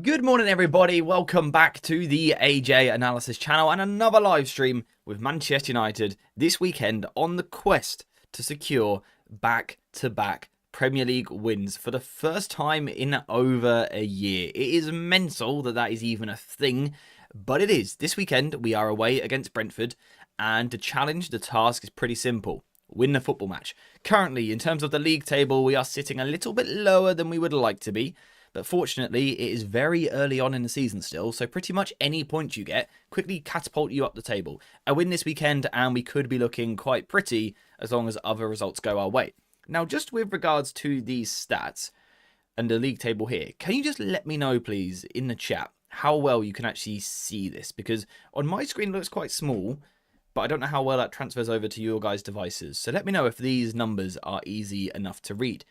Good morning, everybody. Welcome back to the AJ Analysis channel and another live stream with Manchester United this weekend on the quest to secure back-to-back Premier League wins for the first time in over a year. It is mental that is even a thing, but it is. This weekend, we are away against Brentford, and the challenge, the task is pretty simple. Win the football match. Currently, in terms of the league table, we are sitting a little bit lower than we would like to be. But fortunately, it is very early on in the season still, so pretty much any point you get quickly catapult you up the table. A win this weekend, and we could be looking quite pretty as long as other results go our way. Now, just with regards to these stats and the league table here, can you just let me know, please, in the chat, how well you can actually see this? Because on my screen it looks quite small, but I don't know how well that transfers over to your guys' devices. So let me know if these numbers are easy enough to read.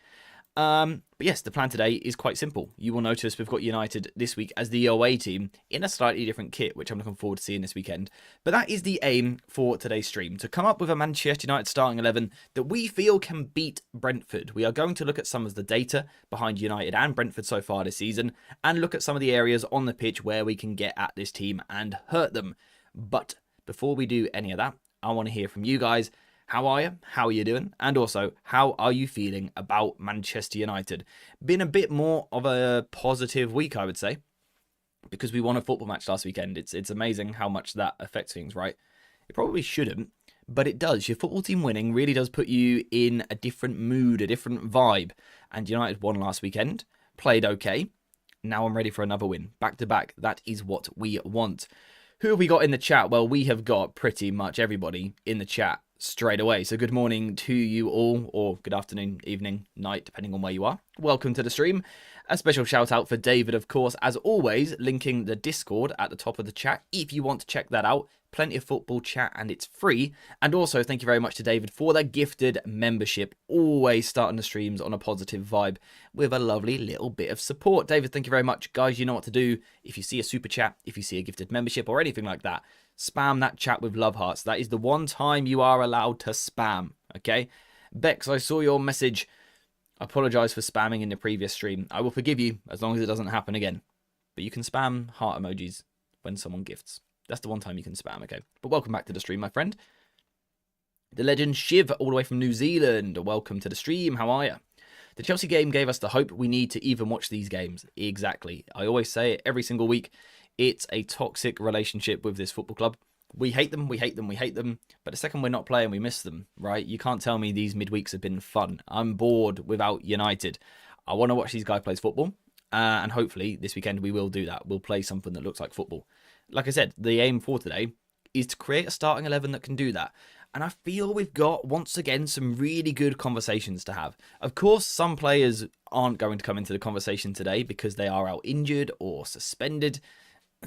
But yes, the plan today is quite simple. You will notice we've got United this week as the away team in a slightly different kit, which I'm looking forward to seeing this weekend. But that is the aim for today's stream, to come up with a Manchester United starting 11 that we feel can beat Brentford. We are going to look at some of the data behind United and Brentford so far this season, and look at some of the areas on the pitch where we can get at this team and hurt them. But before we do any of that, I want to hear from you guys. How are you? How are you doing? And also, how are you feeling about Manchester United? Been a bit more of a positive week, I would say, because we won a football match last weekend. It's amazing how much that affects things, right? It probably shouldn't, but it does. Your football team winning really does put you in a different mood, a different vibe. And United won last weekend, played okay. Now I'm ready for another win. Back to back. That is what we want. Who have we got in the chat? Well, we have got pretty much everybody in the chat straight away. So good morning to you all, or good afternoon, evening, night, depending on where you are. Welcome to the stream. A special shout out for David, of course, as always, linking the Discord at the top of the chat if you want to check that out. Plenty of football chat and it's free. And also thank you very much to David for the gifted membership. Always starting the streams on a positive vibe with a lovely little bit of support. David, thank you very much. Guys, you know what to do. If you see a super chat, if you see a gifted membership or anything like that, spam that chat with love hearts. That is the one time you are allowed to spam, okay? Bex, I saw your message. I apologise for spamming in the previous stream. I will forgive you as long as it doesn't happen again. But you can spam heart emojis when someone gifts. That's the one time you can spam, okay? But welcome back to the stream, my friend. The legend Shiv, all the way from New Zealand. Welcome to the stream. How are you? The Chelsea game gave us the hope we need to even watch these games. Exactly. I always say it every single week. It's a toxic relationship with this football club. We hate them, we hate them, we hate them. But the second we're not playing, we miss them, right? You can't tell me these midweeks have been fun. I'm bored without United. I want to watch these guys play football. And hopefully this weekend we will do that. We'll play something that looks like football. Like I said, the aim for today is to create a starting 11 that can do that. And I feel we've got, once again, some really good conversations to have. Of course, some players aren't going to come into the conversation today because they are out injured or suspended.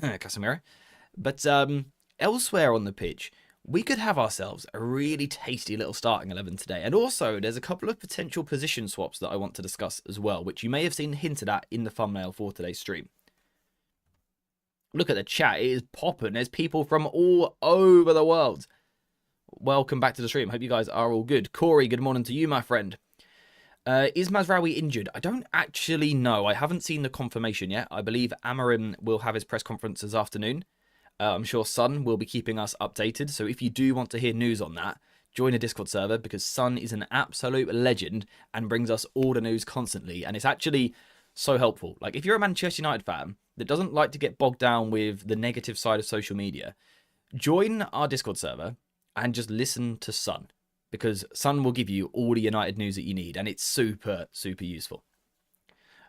Casemiro. But elsewhere on the pitch, we could have ourselves a really tasty little starting 11 today. And also, there's a couple of potential position swaps that I want to discuss as well, which you may have seen hinted at in the thumbnail for today's stream. Look at the chat. It is popping. There's people from all over the world. Welcome back to the stream. Hope you guys are all good. Corey, good morning to you, my friend. Is Mazraoui injured? I don't actually know. I haven't seen the confirmation yet. I believe Amorim will have his press conference this afternoon. I'm sure Sun will be keeping us updated. So if you do want to hear news on that, join a Discord server because Sun is an absolute legend and brings us all the news constantly. And it's actually so helpful. Like if you're a Manchester United fan that doesn't like to get bogged down with the negative side of social media, join our Discord server and just listen to Sun. Because Sun will give you all the United news that you need. And it's super, super useful.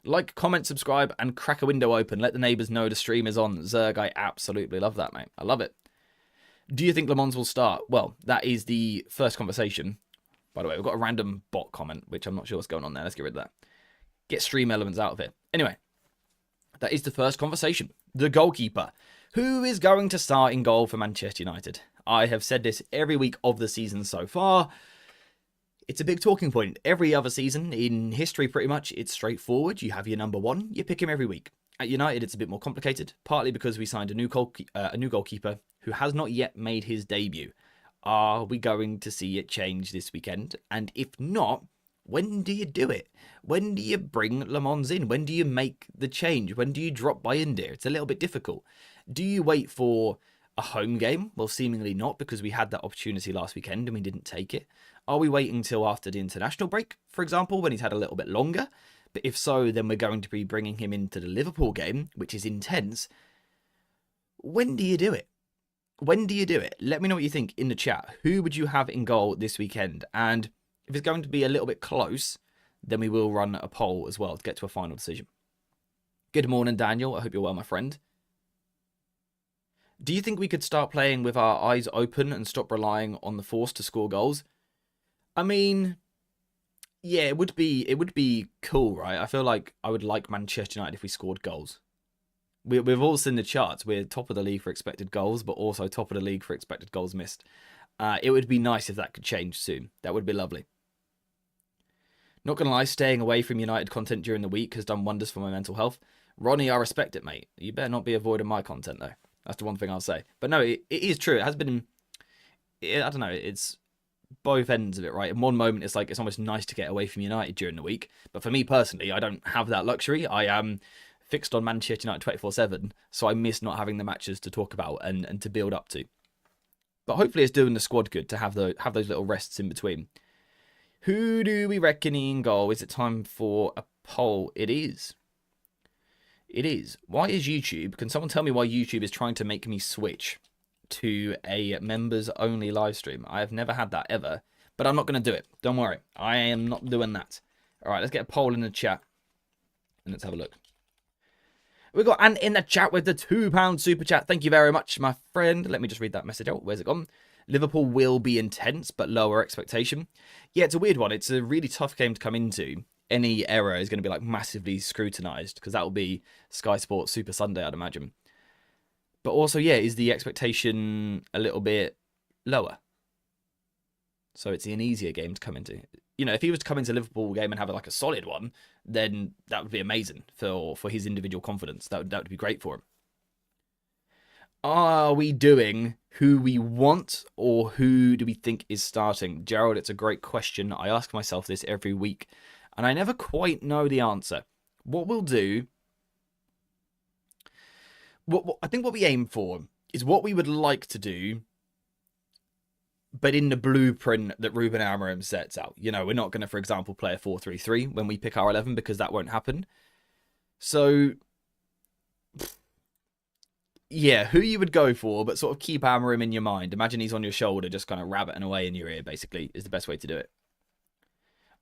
Like, comment, subscribe, and crack a window open. Let the neighbours know the stream is on. Zerg, I absolutely love that, mate. I love it. Do you think Le Mans will start? Well, that is the first conversation. By the way, we've got a random bot comment, which I'm not sure what's going on there. Let's get rid of that. Get stream elements out of it. Anyway, that is the first conversation. The goalkeeper. Who is going to start in goal for Manchester United? I have said this every week of the season so far. It's a big talking point. Every other season in history, pretty much, it's straightforward. You have your number one. You pick him every week. At United, it's a bit more complicated, partly because we signed a new goalkeeper who has not yet made his debut. Are we going to see it change this weekend? And if not, When do you do it? When do you bring Le Mans in? When do you make the change? When do you drop by India? It's a little bit difficult. Do you wait for a home game? Well, seemingly not, because we had that opportunity last weekend and we didn't take it. Are we waiting till after the international break, for example, when he's had a little bit longer? But if so, then we're going to be bringing him into the Liverpool game, which is intense. When do you do it? When do you do it? Let me know what you think in the chat. Who would you have in goal this weekend? And if it's going to be a little bit close, then we will run a poll as well to get to a final decision. Good morning, Daniel. I hope you're well, my friend. Do you think we could start playing with our eyes open and stop relying on the force to score goals? I mean, yeah, it would be cool, right? I feel like I would like Manchester United if we scored goals. We've all seen the charts. We're top of the league for expected goals, but also top of the league for expected goals missed. It would be nice if that could change soon. That would be lovely. Not going to lie, staying away from United content during the week has done wonders for my mental health. Ronnie, I respect it, mate. You better not be avoiding my content, though. That's the one thing I'll say. But no, it is true. It has been... I don't know. It's both ends of it, right? In one moment, it's like it's almost nice to get away from United during the week. But for me personally, I don't have that luxury. I am fixed on Manchester United 24/7, so I miss not having the matches to talk about and to build up to. But hopefully it's doing the squad good to have those little rests in between. Who do we reckon in goal? Is it time for a poll? It is. It is. Why is YouTube? Can someone tell me why YouTube is trying to make me switch to a members only live stream? I have never had that ever, but I'm not going to do it. Don't worry. I am not doing that. All right, let's get a poll in the chat and let's have a look. We got Ant in the chat with the £2 super chat. Thank you very much, my friend. Let me just read that message out. Where's it gone? Liverpool will be intense, but lower expectation. Yeah, it's a weird one. It's a really tough game to come into. Any error is going to be like massively scrutinised because that will be Sky Sports Super Sunday, I'd imagine. But also, yeah, is the expectation a little bit lower? So it's an easier game to come into. You know, if he was to come into a Liverpool game and have like a solid one, then that would be amazing for his individual confidence. That would be great for him. Are we doing who we want or who do we think is starting? Gerald, it's a great question. I ask myself this every week and I never quite know the answer. What we'll do, I think what we aim for is what we would like to do, but in the blueprint that Ruben Amorim sets out. You know, we're not going to, for example, play a 4-3-3 when we pick our 11 because that won't happen. So, yeah, who you would go for, but sort of keep Amorim in your mind. Imagine he's on your shoulder, just kind of rabbiting away in your ear, basically, is the best way to do it.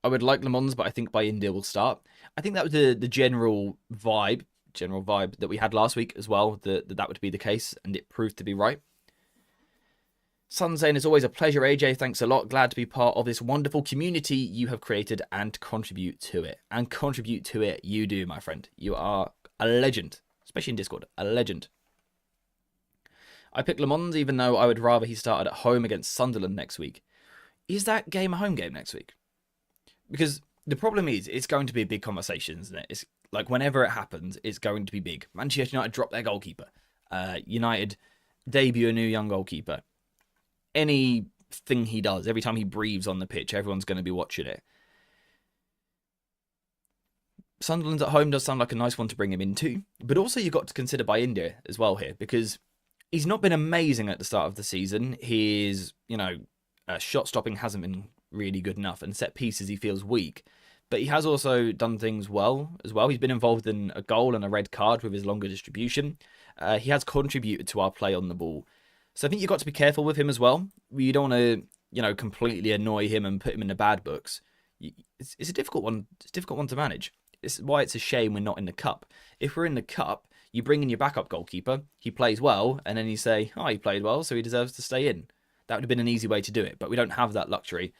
I would like Le Mans, but I think by India will start. I think that was the general vibe that we had last week as well, that would be the case, and it proved to be right. Sun saying, it's always a pleasure, AJ. Thanks a lot. Glad to be part of this wonderful community you have created and contribute to it. And contribute to it you do, my friend. You are a legend, especially in Discord, a legend. I picked Le Mans, even though I would rather he started at home against Sunderland next week. Is that game a home game next week? Because the problem is, it's going to be a big conversation, isn't it? It's like whenever it happens, it's going to be big. Manchester United drop their goalkeeper. United debut a new young goalkeeper. Anything he does, every time he breathes on the pitch, everyone's going to be watching it. Sunderland's at home does sound like a nice one to bring him into. But also you've got to consider by India as well here, because he's not been amazing at the start of the season. His, shot stopping hasn't been really good enough, and set pieces he feels weak. But he has also done things well as well. He's been involved in a goal and a red card with his longer distribution. He has contributed to our play on the ball. So I think you've got to be careful with him as well. You don't want to, completely annoy him and put him in the bad books. It's a difficult one. It's a difficult one to manage. It's why it's a shame we're not in the cup. If we're in the cup, you bring in your backup goalkeeper, he plays well, and then you say, oh, he played well, so he deserves to stay in. That would have been an easy way to do it, but we don't have that luxury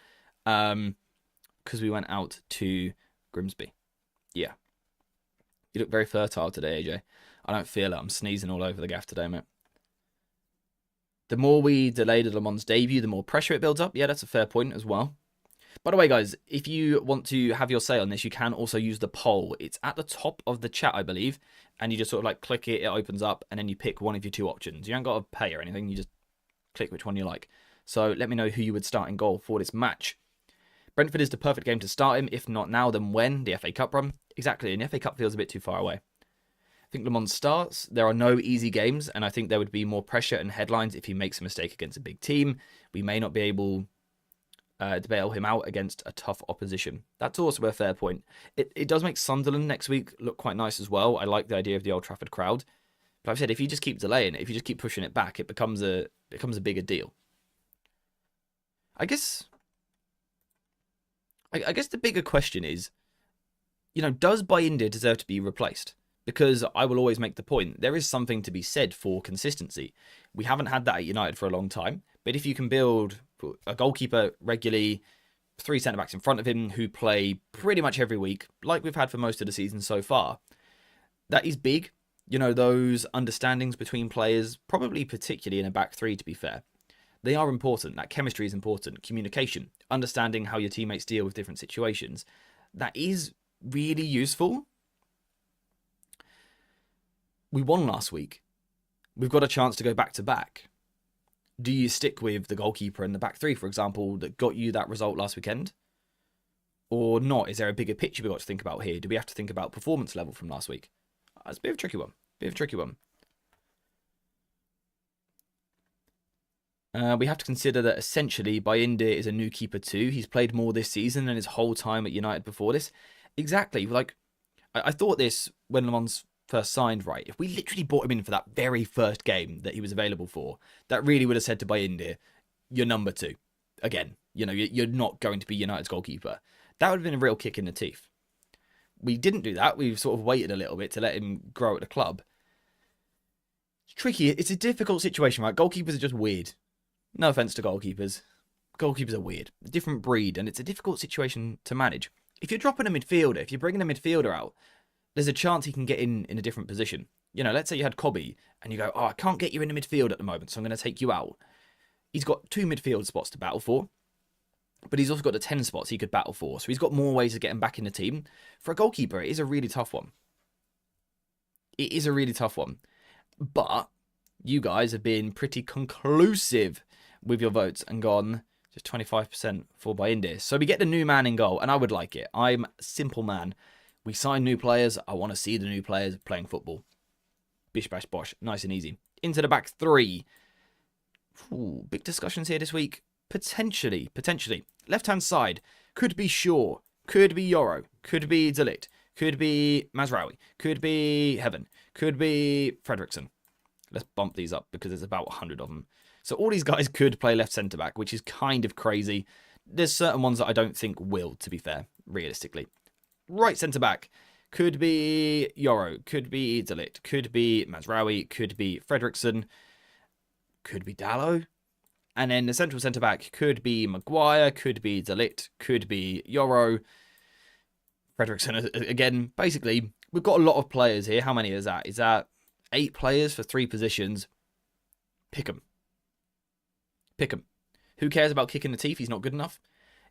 because we went out to Grimsby. Yeah. You look very fertile today, AJ. I don't feel it. I'm sneezing all over the gaff today, mate. The more we delay the Le Mans debut, the more pressure it builds up. Yeah, that's a fair point as well. By the way, guys, if you want to have your say on this, you can also use the poll. It's at the top of the chat, I believe, and you just sort of like click it, it opens up, and then you pick one of your two options. You ain't got to pay or anything, you just click which one you like. So let me know who you would start in goal for this match. Brentford is the perfect game to start him. If not now, then when? The FA Cup run? Exactly, and the FA Cup feels a bit too far away. I think Le Mans starts. There are no easy games, and I think there would be more pressure and headlines if he makes a mistake against a big team. We may not be able to bail him out against a tough opposition. That's also a fair point. It does make Sunderland next week look quite nice as well. I like the idea of the Old Trafford crowd. But I've said, if you just keep delaying it, if you just keep pushing it back, it becomes a bigger deal. I guess the bigger question is, does Bayindir deserve to be replaced? Because I will always make the point, there is something to be said for consistency. We haven't had that at United for a long time, but if you can build a goalkeeper regularly, 3 centre-backs in front of him who play pretty much every week, like we've had for most of the season so far, that is big. Those understandings between players, probably particularly in a back three, to be fair, they are important. That chemistry is important. Communication, understanding how your teammates deal with different situations, that is really useful. We won last week. We've got a chance to go back to back. Do you stick with the goalkeeper and the back three, for example, that got you that result last weekend? Or not? Is there a bigger picture we've got to think about here? Do we have to think about performance level from last week? It's a bit of a tricky one. We have to consider that essentially Bayindir is a new keeper too. He's played more this season than his whole time at United before this. Exactly. I thought this when Le Mans first signed, right? If we literally brought him in for that very first game that he was available for, that really would have said to Bayindir, you're number 2. Again, you're not going to be United's goalkeeper. That would have been a real kick in the teeth. We didn't do that. We sort of waited a little bit to let him grow at the club. It's tricky. It's a difficult situation, right? Goalkeepers are just weird. No offense to goalkeepers. Goalkeepers are weird. A different breed, and it's a difficult situation to manage. If you're dropping a midfielder, if you're bringing a midfielder out, there's a chance he can get in a different position. Let's say you had Cobby, and you go, I can't get you in the midfield at the moment, so I'm going to take you out. He's got 2 midfield spots to battle for, but he's also got the 10 spots he could battle for, so he's got more ways to get him back in the team. For a goalkeeper, it is a really tough one. It is a really tough one. But you guys have been pretty conclusive with your votes and gone just 25% for Bayindir. So we get the new man in goal, and I would like it. I'm a simple man. We sign new players. I want to see the new players playing football. Bish, bash, bosh. Nice and easy. Into the back three. Ooh, big discussions here this week. Potentially. Left-hand side. Could be Shaw. Could be Yoro. Could be De Ligt. Could be Mazraoui. Could be Heaven. Could be Fredrickson. Let's bump these up because there's about 100 of them. So all these guys could play left centre-back, which is kind of crazy. There's certain ones that I don't think will, to be fair, realistically. Right centre-back. Could be Yoro. Could be De Ligt. Could be Mazraoui. Could be Fredrickson. Could be Dalot. And then the central centre-back could be Maguire. Could be De Ligt. Could be Yoro. Fredrickson, again, basically, we've got a lot of players here. How many is that? Is that 8 players for 3 positions? Pick them. Who cares about kicking the teeth? He's not good enough.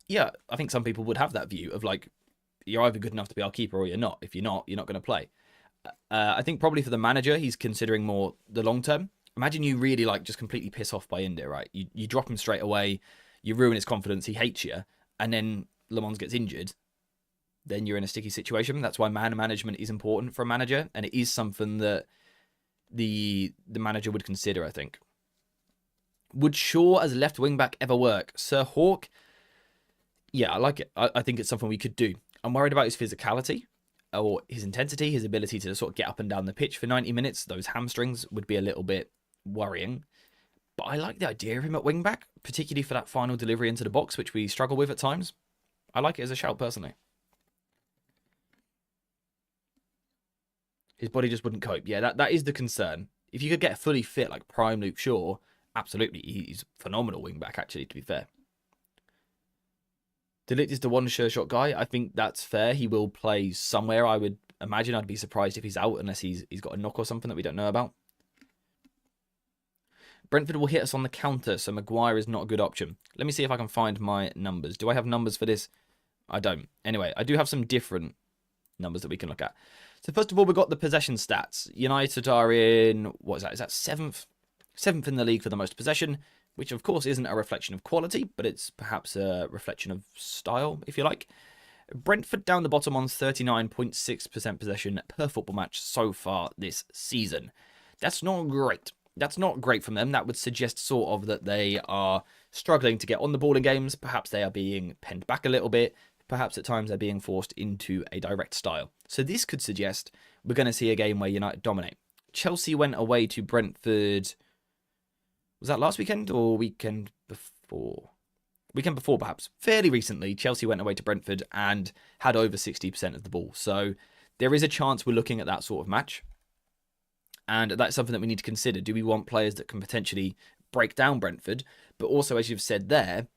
Yeah, I think some people would have that view of you're either good enough to be our keeper or you're not. If you're not going to play. I think probably for the manager, he's considering more the long term. Imagine you really just completely piss off Bayindir, right? You drop him straight away, you ruin his confidence, he hates you, and then Le Mans gets injured. Then you're in a sticky situation. That's why man management is important for a manager, and it is something that the manager would consider, I think. Would Shaw as a left wing back ever work? Sir Hawk? Yeah, I like it. I think it's something we could do. I'm worried about his physicality or his intensity, his ability to sort of get up and down the pitch for 90 minutes. Those hamstrings would be a little bit worrying. But I like the idea of him at wing back, particularly for that final delivery into the box, which we struggle with at times. I like it as a shout, personally. His body just wouldn't cope. Yeah, that is the concern. If you could get fully fit like prime Luke Shaw, absolutely, he's a phenomenal wing back, actually, to be fair. De Ligt is the one sure shot guy. I think that's fair. He will play somewhere, I would imagine. I'd be surprised if he's out unless he's got a knock or something that we don't know about. Brentford will hit us on the counter, so Maguire is not a good option. Let me see if I can find my numbers. Do I have numbers for this? I don't. Anyway, I do have some different numbers that we can look at. So first of all, we've got the possession stats. United are in, what is that? Is that 7th? 7th in the league for the most possession. which of course isn't a reflection of quality, but it's perhaps a reflection of style, if you like. Brentford down the bottom on 39.6% possession per football match so far this season. That's not great. That's not great from them. That would suggest sort of that they are struggling to get on the ball in games. Perhaps they are being penned back a little bit. Perhaps at times they're being forced into a direct style. So this could suggest we're going to see a game where United dominate. Chelsea went away to Brentford. Was that last weekend or weekend before? Weekend before, perhaps. Fairly recently, Chelsea went away to Brentford and had over 60% of the ball. So there is a chance we're looking at that sort of match. And that's something that we need to consider. Do we want players that can potentially break down Brentford? But also, as you've said there,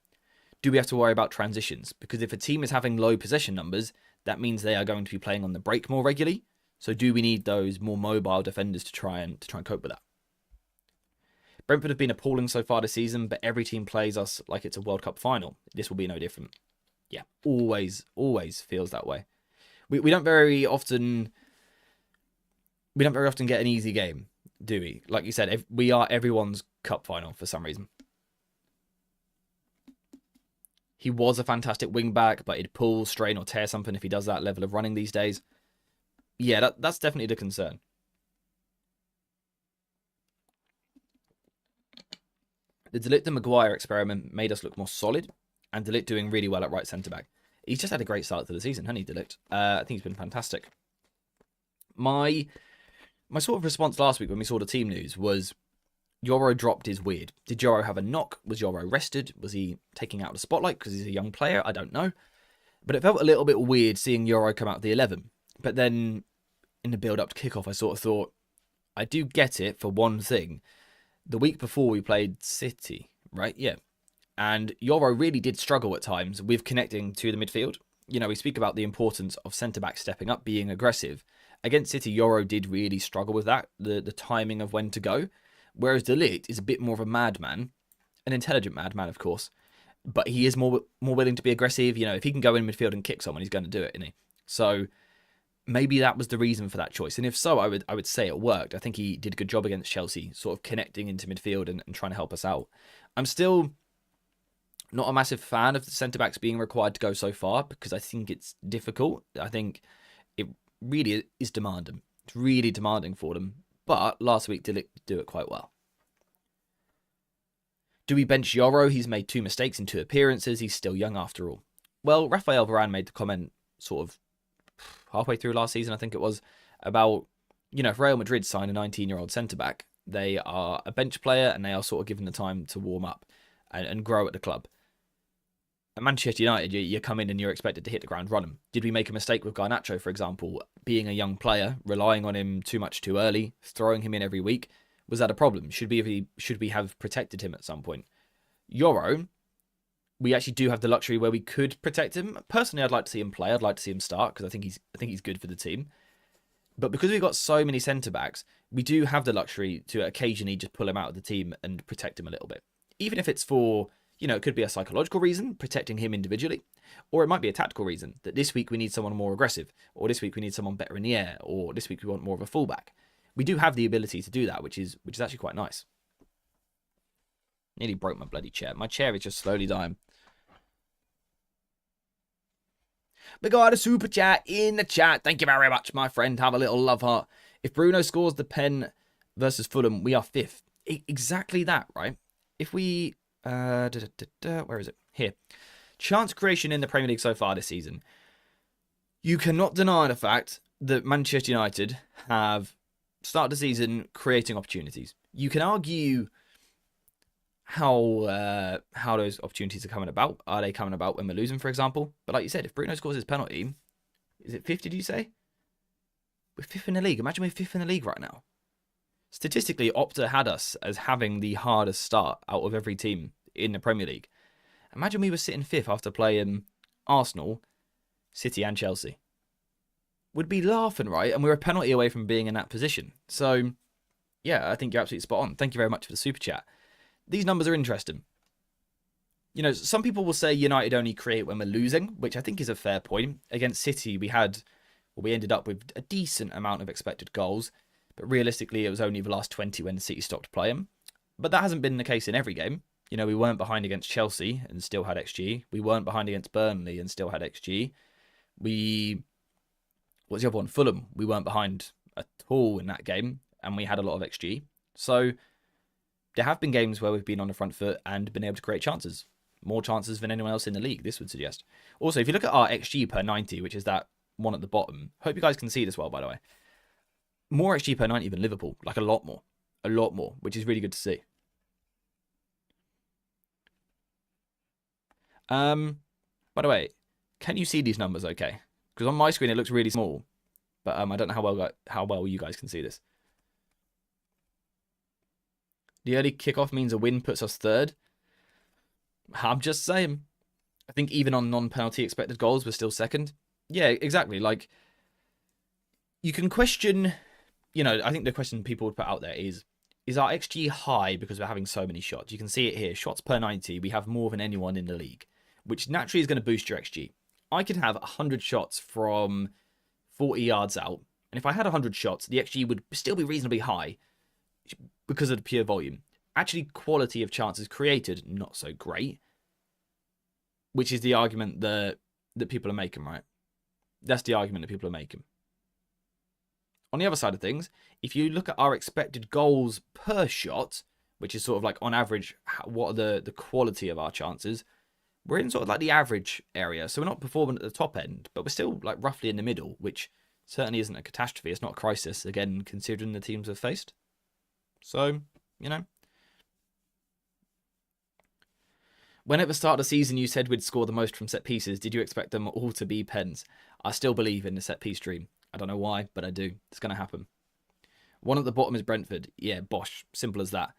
do we have to worry about transitions? Because if a team is having low possession numbers, that means they are going to be playing on the break more regularly. So do we need those more mobile defenders to try and cope with that? Brentford have been appalling so far this season, but every team plays us like it's a World Cup final. This will be no different. Yeah, always feels that way. We don't very often get an easy game, do we? Like you said, we are everyone's cup final for some reason. He was a fantastic wing back, but he'd pull, strain, or tear something if he does that level of running these days. Yeah, that's definitely the concern. The De Ligt and Maguire experiment made us look more solid, and De Ligt doing really well at right centre-back. He's just had a great start to the season, hasn't he, De Ligt? I think he's been fantastic. My sort of response last week when we saw the team news was Yoro dropped is weird. Did Yoro have a knock? Was Yoro rested? Was he taking out the spotlight because he's a young player? I don't know. But it felt a little bit weird seeing Yoro come out of the 11. But then in the build-up to kickoff, I sort of thought, I do get it for one thing. The week before we played City, right? Yeah. And Yoro really did struggle at times with connecting to the midfield. You know, we speak about the importance of centre-back stepping up, being aggressive. Against City, Yoro did really struggle with that, the timing of when to go. Whereas De Ligt is a bit more of a madman, an intelligent madman, of course. But he is more willing to be aggressive. You know, if he can go in midfield and kick someone, he's going to do it, isn't he? So maybe that was the reason for that choice. And if so, I would say it worked. I think he did a good job against Chelsea, sort of connecting into midfield and trying to help us out. I'm still not a massive fan of the centre-backs being required to go so far because I think it's difficult. I think it really is demanding. It's really demanding for them. But last week did do it quite well. Do we bench Yoro? He's made 2 mistakes in 2 appearances. He's still young after all. Well, Rafael Varane made the comment sort of halfway through last season, I think it was, about, you know, if Real Madrid sign a 19-year-old centre-back, they are a bench player and they are sort of given the time to warm up and grow at the club. At Manchester United, you come in and you're expected to hit the ground running. Did we make a mistake with Garnacho, for example, being a young player, relying on him too much too early, throwing him in every week? Was that a problem? Should we have protected him at some point? Yoro, we actually do have the luxury where we could protect him. Personally, I'd like to see him play. I'd like to see him start because I think he's good for the team. But because we've got so many centre-backs, we do have the luxury to occasionally just pull him out of the team and protect him a little bit. Even if it's for, you know, it could be a psychological reason, protecting him individually, or it might be a tactical reason, that this week we need someone more aggressive, or this week we need someone better in the air, or this week we want more of a fullback. We do have the ability to do that, which is actually quite nice. Nearly broke my bloody chair. My chair is just slowly dying. We got a super chat in the chat. Thank you very much, my friend. Have a little love heart. If Bruno scores the pen versus Fulham, we are 5th. Exactly that, right? If we... where is it? Here. Chance creation in the Premier League so far this season. You cannot deny the fact that Manchester United have started the season creating opportunities. You can argue how those opportunities are coming about. Are they coming about when we're losing, for example? But like you said, if Bruno scores his penalty, is it 50, do you say? We're 5th in the league. Imagine we're 5th in the league right now. Statistically, Opta had us as having the hardest start out of every team in the Premier League. Imagine we were sitting 5th after playing Arsenal, City and Chelsea. We'd be laughing, right? And we're a penalty away from being in that position. So, yeah, I think you're absolutely spot on. Thank you very much for the super chat. These numbers are interesting. You know, some people will say United only create when we're losing, which I think is a fair point. Against City, we ended up with a decent amount of expected goals, but realistically, it was only the last 20 when City stopped playing. But that hasn't been the case in every game. You know, we weren't behind against Chelsea and still had XG. We weren't behind against Burnley and still had XG. What's the other one? Fulham. We weren't behind at all in that game and we had a lot of XG. So there have been games where we've been on the front foot and been able to create chances. More chances than anyone else in the league, this would suggest. Also, if you look at our XG per 90, which is that one at the bottom, hope you guys can see this well, by the way. More XG per 90 than Liverpool, like a lot more, which is really good to see. By the way, can you see these numbers okay? Because on my screen it looks really small, but I don't know how well you guys can see this. The early kickoff means a win puts us third. I'm just saying. I think even on non-penalty expected goals, we're still second. Yeah, exactly. Like, you can question, you know, I think the question people would put out there is our XG high because we're having so many shots? You can see it here. Shots per 90, we have more than anyone in the league, which naturally is going to boost your XG. I could have 100 shots from 40 yards out, and if I had 100 shots, the XG would still be reasonably high because of the pure volume. Actually, quality of chances created, not so great, which is the argument that people are making, right? That's the argument that people are making. On the other side of things, if you look at our expected goals per shot, which is sort of like on average, what are the quality of our chances, we're in sort of like the average area. So we're not performing at the top end, but we're still like roughly in the middle, which certainly isn't a catastrophe. It's not a crisis, again, considering the teams we've faced. So, you know. When at the start of the season you said we'd score the most from set pieces, did you expect them all to be pens? I still believe in the set piece dream. I don't know why, but I do. It's going to happen. One at the bottom is Brentford. Yeah, bosh. Simple as that.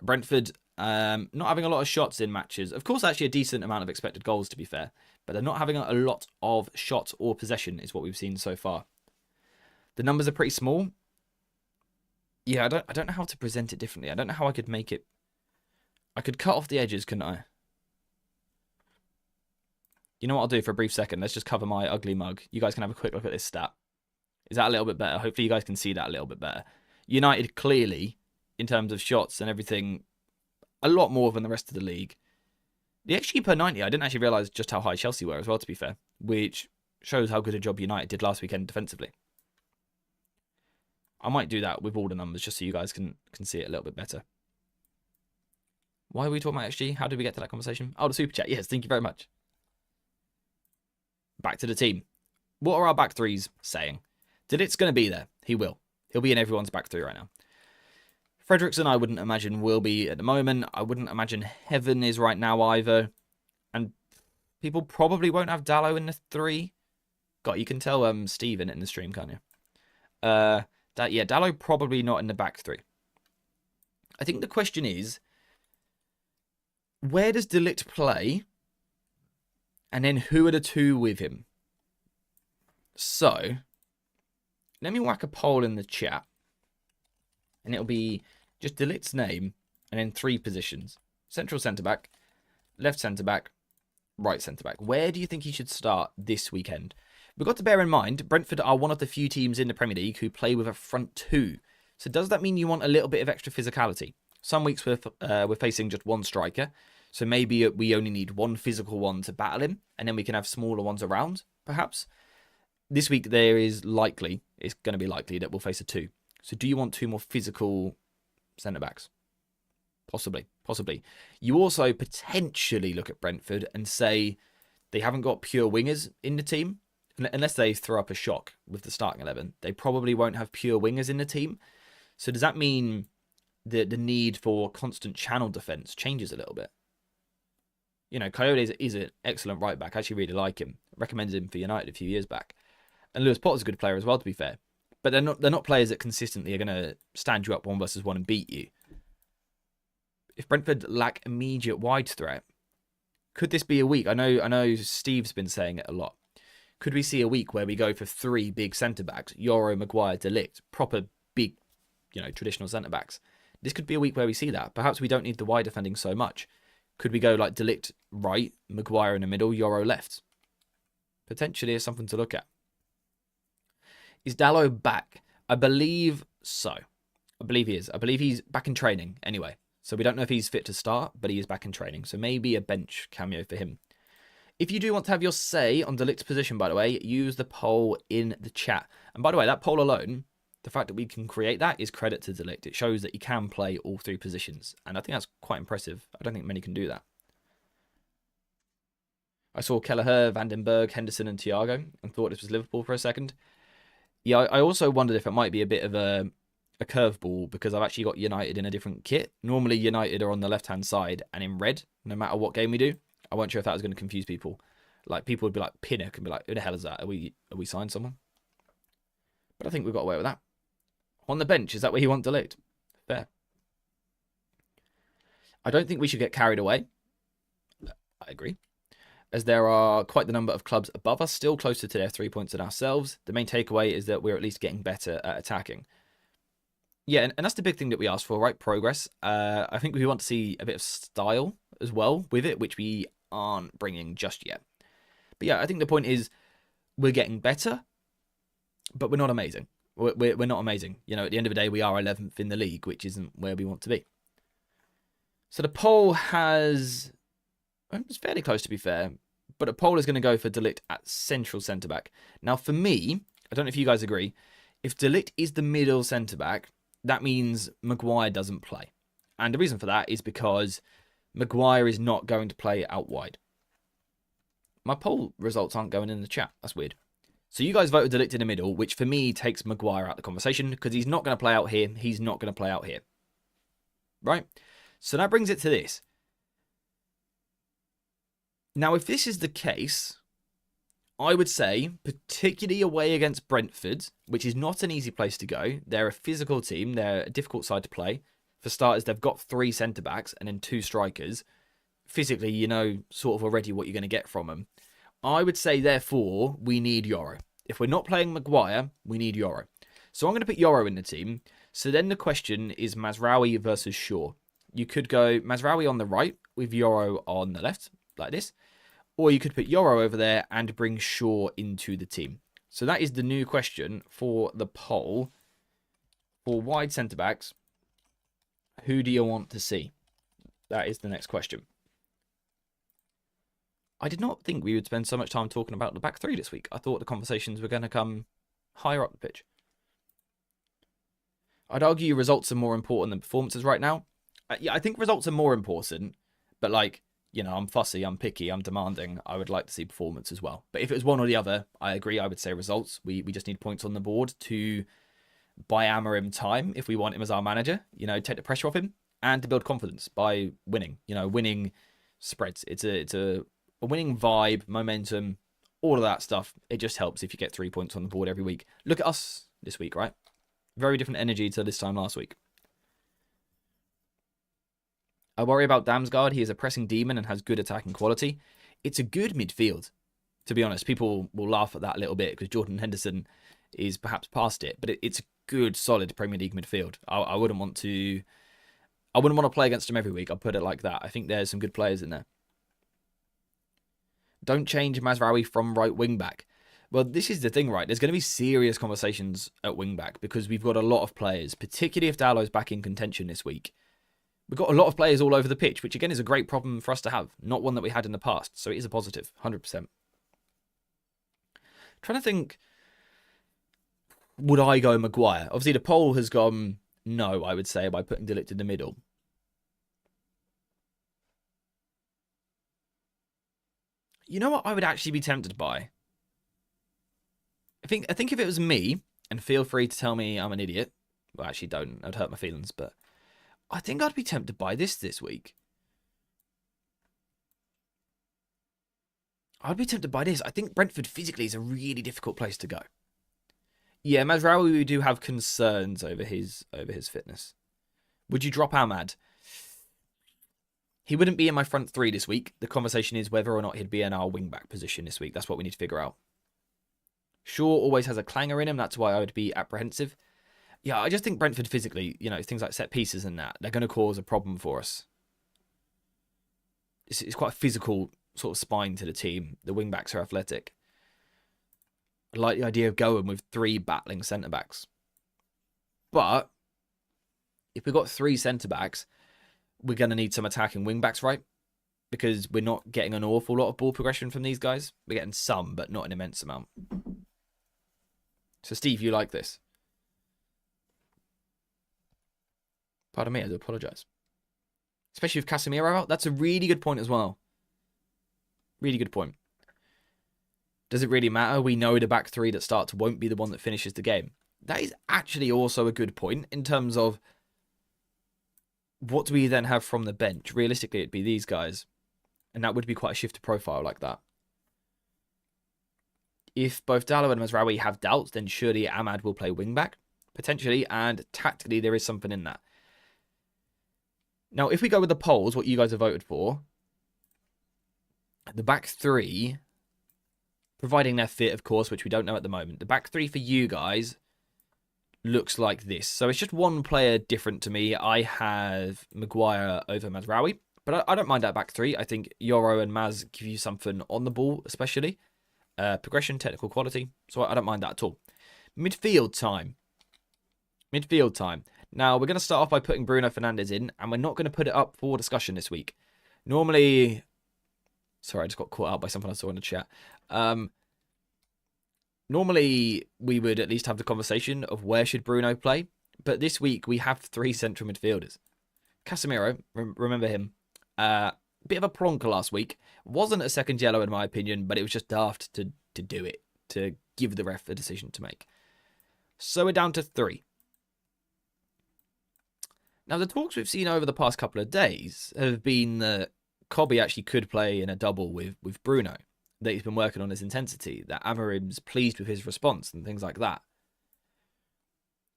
Brentford not having a lot of shots in matches. Of course, actually a decent amount of expected goals, to be fair. But they're not having a lot of shots or possession is what we've seen so far. The numbers are pretty small. Yeah, I don't know how to present it differently. I don't know how I could make it. I could cut off the edges, couldn't I? You know what I'll do for a brief second? Let's just cover my ugly mug. You guys can have a quick look at this stat. Is that a little bit better? Hopefully you guys can see that a little bit better. United clearly, in terms of shots and everything, a lot more than the rest of the league. The XG per 90, I didn't actually realise just how high Chelsea were as well, to be fair. Which shows how good a job United did last weekend defensively. I might do that with all the numbers just so you guys can see it a little bit better. Why are we talking about XG? How did we get to that conversation? Oh, the super chat. Yes, thank you very much. Back to the team. What are our back threes saying? De Ligt's going to be there. He will. He'll be in everyone's back three right now. Frederiksen, I wouldn't imagine will be at the moment. I wouldn't imagine Heaven is right now either. And people probably won't have Dalot in the three. God, you can tell Steve in the stream, can't you? Yeah, Dalot probably not in the back three. I think the question is, where does De Ligt play? And then who are the two with him? So, let me whack a poll in the chat. And it'll be just De Ligt's name and then 3 positions. Central centre-back, left centre-back, right centre-back. Where do you think he should start this weekend? We've got to bear in mind, Brentford are one of the few teams in the Premier League who play with a front 2. So does that mean you want a little bit of extra physicality? Some weeks we're facing just one striker. So maybe we only need one physical one to battle him, and then we can have smaller ones around, perhaps. This week it's going to be likely that we'll face a 2. So do you want 2 more physical centre-backs? Possibly. You also potentially look at Brentford and say they haven't got pure wingers in the team. Unless they throw up a shock with the starting 11. They probably won't have pure wingers in the team. So does that mean that the need for constant channel defence changes a little bit? You know, Coyote is an excellent right back. I actually really like him. Recommended him for United a few years back. And Lewis Potter's a good player as well, to be fair. But they're not players that consistently are going to stand you up 1 versus 1 and beat you. If Brentford lack immediate wide threat, could this be a week? I know Steve's been saying it a lot. Could we see a week where we go for 3 big centre-backs? Yoro, Maguire, De Ligt. Proper big, traditional centre-backs. This could be a week where we see that. Perhaps we don't need the wide defending so much. Could we go like De Ligt right, Maguire in the middle, Yoro left? Potentially is something to look at. Is Dalot back? I believe so. I believe he is. I believe he's back in training anyway. So we don't know if he's fit to start, but he is back in training. So maybe a bench cameo for him. If you do want to have your say on De Ligt's position, by the way, use the poll in the chat. And by the way, that poll alone, the fact that we can create that is credit to De Ligt. It shows that he can play all 3 positions. And I think that's quite impressive. I don't think many can do that. I saw Kelleher, Vandenberg, Henderson and Thiago and thought this was Liverpool for a second. Yeah, I also wondered if it might be a bit of a curveball because I've actually got United in a different kit. Normally United are on the left-hand side and in red, no matter what game we do. I wasn't sure if that was going to confuse people. Like, people would be like, Pinnock, and be like, who the hell is that? Are we signed someone? But I think we've got away with that. On the bench, is that where you want De Ligt? Fair. I don't think we should get carried away. I agree. As there are quite the number of clubs above us, still closer to their 3 points than ourselves. The main takeaway is that we're at least getting better at attacking. Yeah, and that's the big thing that we asked for, right? Progress. I think we want to see a bit of style as well with it, which we aren't bringing just yet. But yeah, I think the point is we're getting better, but we're not amazing. We're not amazing. You know, at the end of the day, we are 11th in the league, which isn't where we want to be. So the poll has... It's fairly close, to be fair. But a poll is going to go for De Ligt at central centre-back. Now, for me, I don't know if you guys agree, if De Ligt is the middle centre-back, that means Maguire doesn't play. And the reason for that is because Maguire is not going to play out wide. My poll results aren't going in the chat. That's weird. So you guys voted De Ligt in the middle, which for me takes Maguire out of the conversation because he's not going to play out here. He's not going to play out here. Right? So that brings it to this. Now, if this is the case, I would say, particularly away against Brentford, which is not an easy place to go. They're a physical team. They're a difficult side to play. For starters, they've got 3 centre-backs and then 2 strikers. Physically, you know sort of already what you're going to get from them. I would say, therefore, we need Yoro. If we're not playing Maguire, we need Yoro. So I'm going to put Yoro in the team. So then the question is Mazraoui versus Shaw. You could go Mazraoui on the right with Yoro on the left, like this. Or you could put Yoro over there and bring Shaw into the team. So that is the new question for the poll. For wide centre-backs, who do you want to see? That is the next question. I did not think we would spend so much time talking about the back 3 this week. I thought the conversations were going to come higher up the pitch. I'd argue results are more important than performances right now. Yeah, I think results are more important, but like... You know, I'm fussy, I'm picky, I'm demanding. I would like to see performance as well. But if it was one or the other, I agree. I would say results. We just need points on the board to buy Amorim time if we want him as our manager. You know, take the pressure off him and to build confidence by winning. You know, winning spreads. It's a winning vibe, momentum, all of that stuff. It just helps if you get 3 points on the board every week. Look at us this week, right? Very different energy to this time last week. I worry about Damsgaard. He is a pressing demon and has good attacking quality. It's a good midfield, to be honest. People will laugh at that a little bit because Jordan Henderson is perhaps past it, but it's a good, solid Premier League midfield. I wouldn't want to play against them every week. I'll put it like that. I think there's some good players in there. Don't change Mazraoui from right wing back. Well, this is the thing, right? There's going to be serious conversations at wing back because we've got a lot of players, particularly if Dallow's back in contention this week. We've got a lot of players all over the pitch, which again is a great problem for us to have. Not one that we had in the past. So it is a positive, 100%. Trying to think, would I go Maguire? Obviously, the poll has gone no, I would say, by putting De Ligt in the middle. You know what I would actually be tempted by? I think if it was me, and feel free to tell me I'm an idiot. Well, actually don't. That would hurt my feelings, but I think I'd be tempted by this week. I'd be tempted by this. I think Brentford physically is a really difficult place to go. Yeah, Mazraoui, we do have concerns over his fitness. Would you drop Ahmad? He wouldn't be in my front 3 this week. The conversation is whether or not he'd be in our wing-back position this week. That's what we need to figure out. Shaw always has a clanger in him. That's why I would be apprehensive. Yeah, I just think Brentford physically, you know, things like set pieces and that, they're going to cause a problem for us. It's quite a physical sort of spine to the team. The wing-backs are athletic. I like the idea of going with 3 battling centre-backs. But if we've got 3 centre-backs, we're going to need some attacking wing-backs, right? Because we're not getting an awful lot of ball progression from these guys. We're getting some, but not an immense amount. So, Steve, you like this? Pardon me, I do apologise. Especially with Casemiro out. That's a really good point as well. Really good point. Does it really matter? We know the back three that starts won't be the one that finishes the game. That is actually also a good point in terms of what do we then have from the bench? Realistically, it'd be these guys. And that would be quite a shift to profile like that. If both Dalot and Mazraoui have doubts, then surely Ahmad will play wing-back, potentially, and tactically there is something in that. Now, if we go with the polls, what you guys have voted for, the back three, providing they're fit, of course, which we don't know at the moment, the back three for you guys looks like this. So it's just one player different to me. I have Maguire over Mazraoui, but I don't mind that back three. I think Yoro and Maz give you something on the ball, especially. Progression, technical quality. So I don't mind that at all. Midfield time. Midfield time. Now, we're going to start off by putting Bruno Fernandes in, and we're not going to put it up for discussion this week. Normally... Sorry, I just got caught out by something I saw in the chat. Normally, we would at least have the conversation of where should Bruno play. But this week, we have three central midfielders. Casemiro, remember him. Bit of a plonker last week. Wasn't a second yellow in my opinion, but it was just daft to do it. To give the ref a decision to make. So we're down to three. Now, the talks we've seen over the past couple of days have been that Kobe actually could play in a double with Bruno. That he's been working on his intensity. That Amorim's pleased with his response and things like that.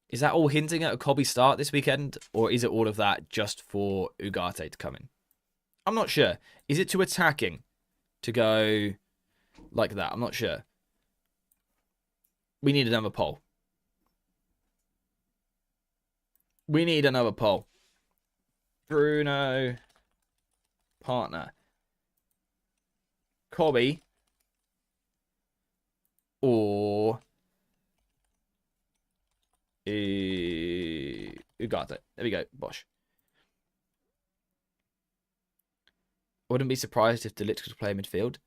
Is that all hinting at a Kobe start this weekend? Or is it all of that just for Ugarte to come in? I'm not sure. Is it too attacking to go like that? I'm not sure. We need another poll. We need another poll. Bruno, partner. Kobe or Ugarte. There we go. Bosh. I wouldn't be surprised if De Ligt could play midfield.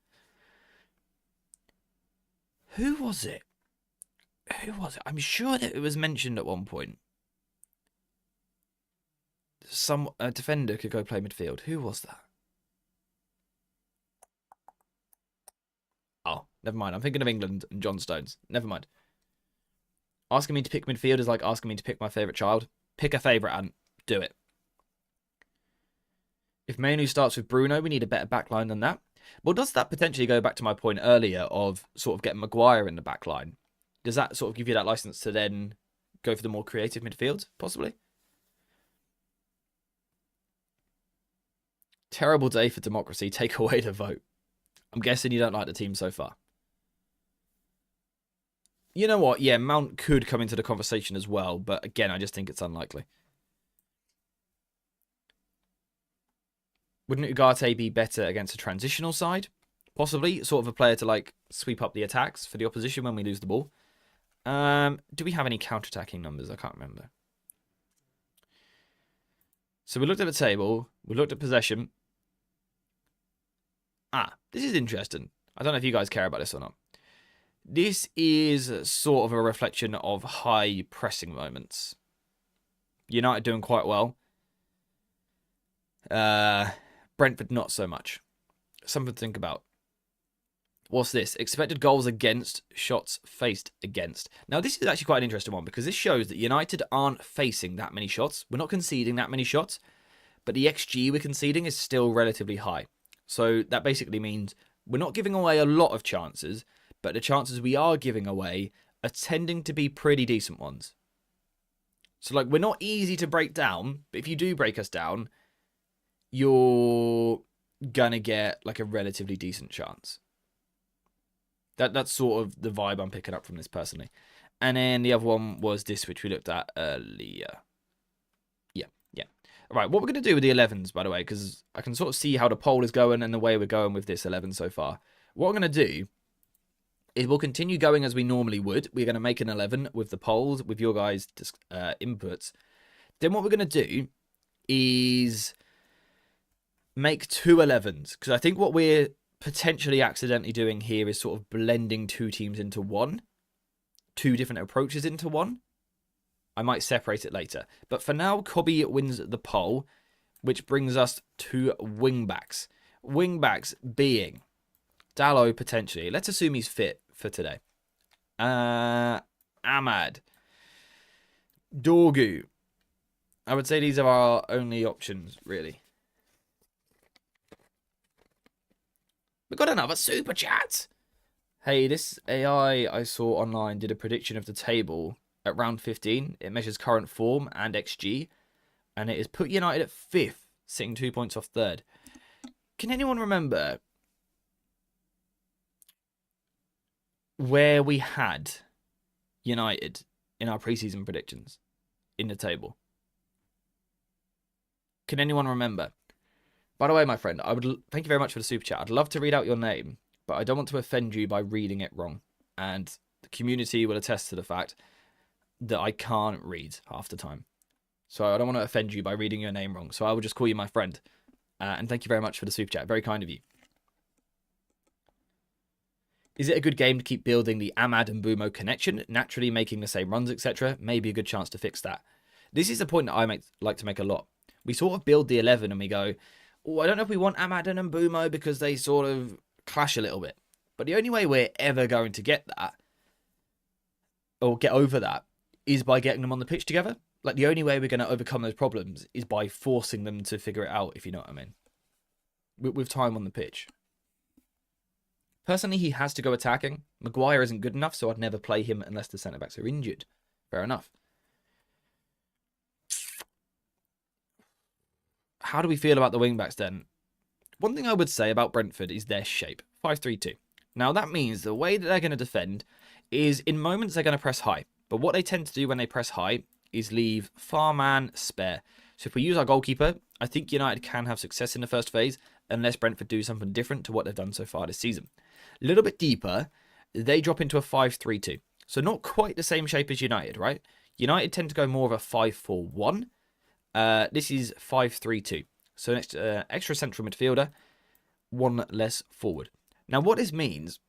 Who was it? Who was it? I'm sure that it was mentioned at one point. A defender could go play midfield. Who was that? Oh, never mind. I'm thinking of England and John Stones. Never mind. Asking me to pick midfield is like asking me to pick my favourite child. Pick a favourite and do it. If Manu starts with Bruno, we need a better backline than that. Well, does that potentially go back to my point earlier of sort of getting Maguire in the backline? Does that sort of give you that license to then go for the more creative midfield, possibly? Terrible day for democracy. Take away the vote. I'm guessing you don't like the team so far. You know what? Yeah, Mount could come into the conversation as well, but again, I just think it's unlikely. Wouldn't Ugarte be better against a transitional side? Possibly. Sort of a player to like sweep up the attacks for the opposition when we lose the ball. Do we have any counter-attacking numbers? I can't remember. So we looked at the table. We looked at possession. This is interesting. I don't know if you guys care about this or not. This is sort of a reflection of high pressing moments. United doing quite well. Brentford not so much. Something to think about. What's this? Expected goals against, shots faced against. Now, this is actually quite an interesting one because this shows that United aren't facing that many shots. We're not conceding that many shots, but the XG we're conceding is still relatively high. So that basically means we're not giving away a lot of chances, but the chances we are giving away are tending to be pretty decent ones. So, like, we're not easy to break down, but if you do break us down, you're gonna get, like, a relatively decent chance. That's sort of the vibe I'm picking up from this personally. And then the other one was this, which we looked at earlier. Yeah. All right, what we're going to do with the 11s, by the way, because I can sort of see how the poll is going and the way we're going with this 11 so far. What we're going to do is we'll continue going as we normally would. We're going to make an 11 with the polls, with your guys' inputs. Then what we're going to do is make 2 11s, because I think what we're potentially accidentally doing here is sort of blending 2 teams into one, 2 different approaches into one. I might separate it later. But for now, Cobby wins the poll, which brings us to wingbacks. Wingbacks being Dalot potentially. Let's assume he's fit for today. Amad. Dorgu. I would say these are our only options, really. We've got another super chat. Hey, this AI I saw online did a prediction of the table at round 15. It measures current form and XG, and it has put United at 5th, sitting 2 points off 3rd. Can anyone remember where we had United in our preseason predictions in the table? Can anyone remember? By the way, my friend, thank you very much for the super chat. I'd love to read out your name, but I don't want to offend you by reading it wrong. And the community will attest to the fact that I can't read half the time. So I don't want to offend you by reading your name wrong. So I will just call you my friend. And thank you very much for the super chat. Very kind of you. Is it a good game to keep building the Amad and Bumo connection, naturally making the same runs, etc.? Maybe a good chance to fix that. This is a point that I like to make a lot. We sort of build the 11 and we go, oh, I don't know if we want Amad and Mbumo because they sort of clash a little bit. But the only way we're ever going to get that, or get over that, is by getting them on the pitch together. Like, the only way we're going to overcome those problems is by forcing them to figure it out, if you know what I mean. With time on the pitch. Personally, he has to go attacking. Maguire isn't good enough, so I'd never play him unless the centre-backs are injured. Fair enough. How do we feel about the wing-backs then? One thing I would say about Brentford is their shape. 5-3-2. Now, that means the way that they're going to defend is, in moments, they're going to press high. But what they tend to do when they press high is leave far man spare. So if we use our goalkeeper, I think United can have success in the first phase, unless Brentford do something different to what they've done so far this season. A little bit deeper, they drop into a 5-3-2. So not quite the same shape as United, right? United tend to go more of a 5-4-1. This is 5-3-2. So next extra central midfielder, one less forward. Now what this means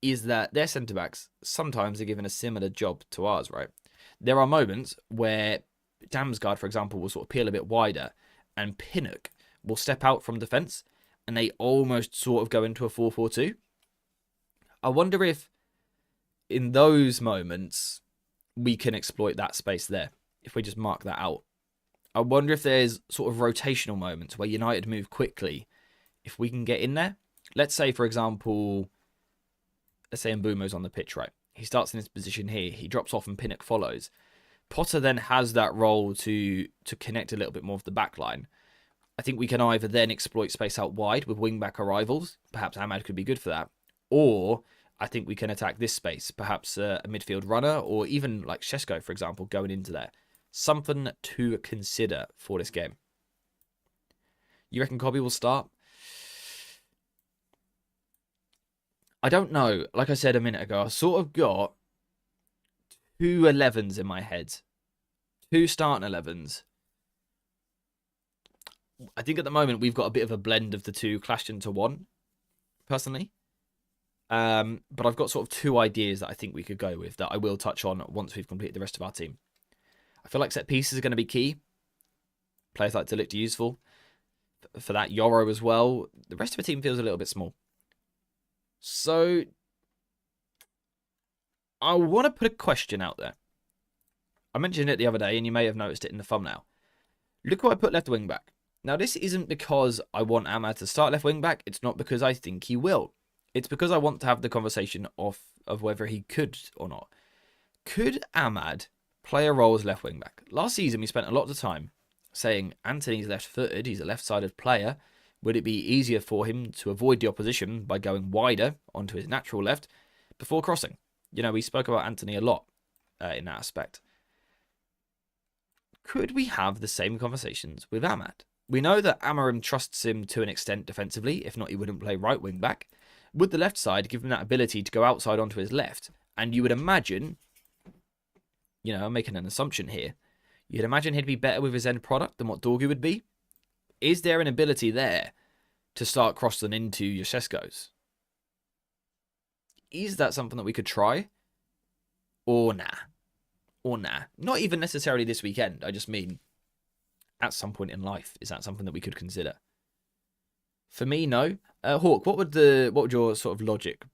is that their centre-backs sometimes are given a similar job to ours, right? There are moments where Damsgaard, for example, will sort of peel a bit wider and Pinnock will step out from defence and they almost sort of go into a 4-4-2. I wonder if in those moments we can exploit that space there, if we just mark that out. I wonder if there's sort of rotational moments where United move quickly, if we can get in there. Let's say, for example, let's say Mbumo's on the pitch, right? He starts in his position here. He drops off and Pinnock follows. Potter then has that role to connect a little bit more of the back line. I think we can either then exploit space out wide with wing-back arrivals. Perhaps Amad could be good for that. Or I think we can attack this space. Perhaps a midfield runner or even like Shesko, for example, going into there. Something to consider for this game. You reckon Cobby will start? I don't know. Like I said a minute ago, I sort of got 2 11s in my head. 2 starting 11s. I think at the moment we've got a bit of a blend of the two clashed into one, personally. But I've got sort of 2 ideas that I think we could go with that I will touch on once we've completed the rest of our team. I feel like set pieces are going to be key. Players like to look useful. For that, Yoro as well. The rest of the team feels a little bit small. So, I want to put a question out there. I mentioned it the other day, and you may have noticed it in the thumbnail. Look who I put left wing back. Now, this isn't because I want Amad to start left wing back. It's not because I think he will. It's because I want to have the conversation of whether he could or not. Could Amad play a role as left wing back? Last season, we spent a lot of the time saying Anthony's left-footed. He's a left-sided player. Would it be easier for him to avoid the opposition by going wider onto his natural left before crossing? You know, we spoke about Anthony a lot in that aspect. Could we have the same conversations with Amad? We know that Amorim trusts him to an extent defensively. If not, he wouldn't play right wing back. Would the left side give him that ability to go outside onto his left? And you would imagine, you know, I'm making an assumption here, you'd imagine he'd be better with his end product than what Dorgu would be. Is there an ability there to start crossing into your Šeško's. Is that something that we could try? Or nah? Or nah? Not even necessarily this weekend. I just mean at some point in life. Is that something that we could consider? For me, no. Hawk, what would your sort of logic?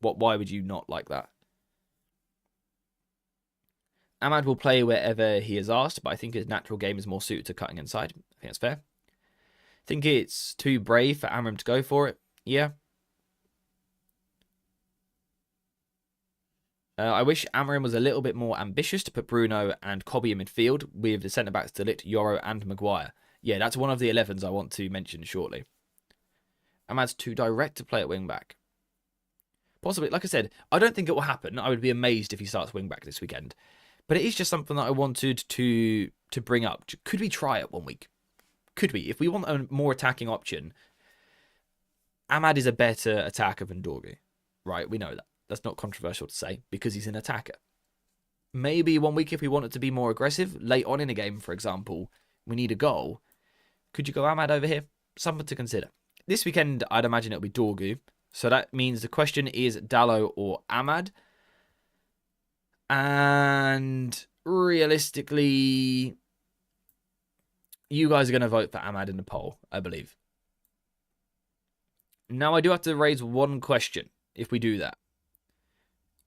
Why would you not like that? Amad will play wherever he is asked, but I think his natural game is more suited to cutting inside. I think that's fair. Think it's too brave for Amorim to go for it. Yeah. I wish Amorim was a little bit more ambitious to put Bruno and Kobbie in midfield with the centre-backs De Ligt, Yoro and Maguire. Yeah, that's one of the 11s I want to mention shortly. Amad's too direct to play at wing-back. Possibly, like I said, I don't think it will happen. I would be amazed if he starts wing-back this weekend. But it is just something that I wanted to bring up. Could we try it one week? Could we? If we want a more attacking option, Amad is a better attacker than Dorgu. Right, we know that. That's not controversial to say because he's an attacker. Maybe one week if we wanted to be more aggressive, late on in a game, for example, we need a goal. Could you go Amad over here? Something to consider. This weekend, I'd imagine it'll be Dorgu. So that means the question is Dalot or Amad. And realistically, you guys are going to vote for Amad in the poll, I believe. Now, I do have to raise one question if we do that.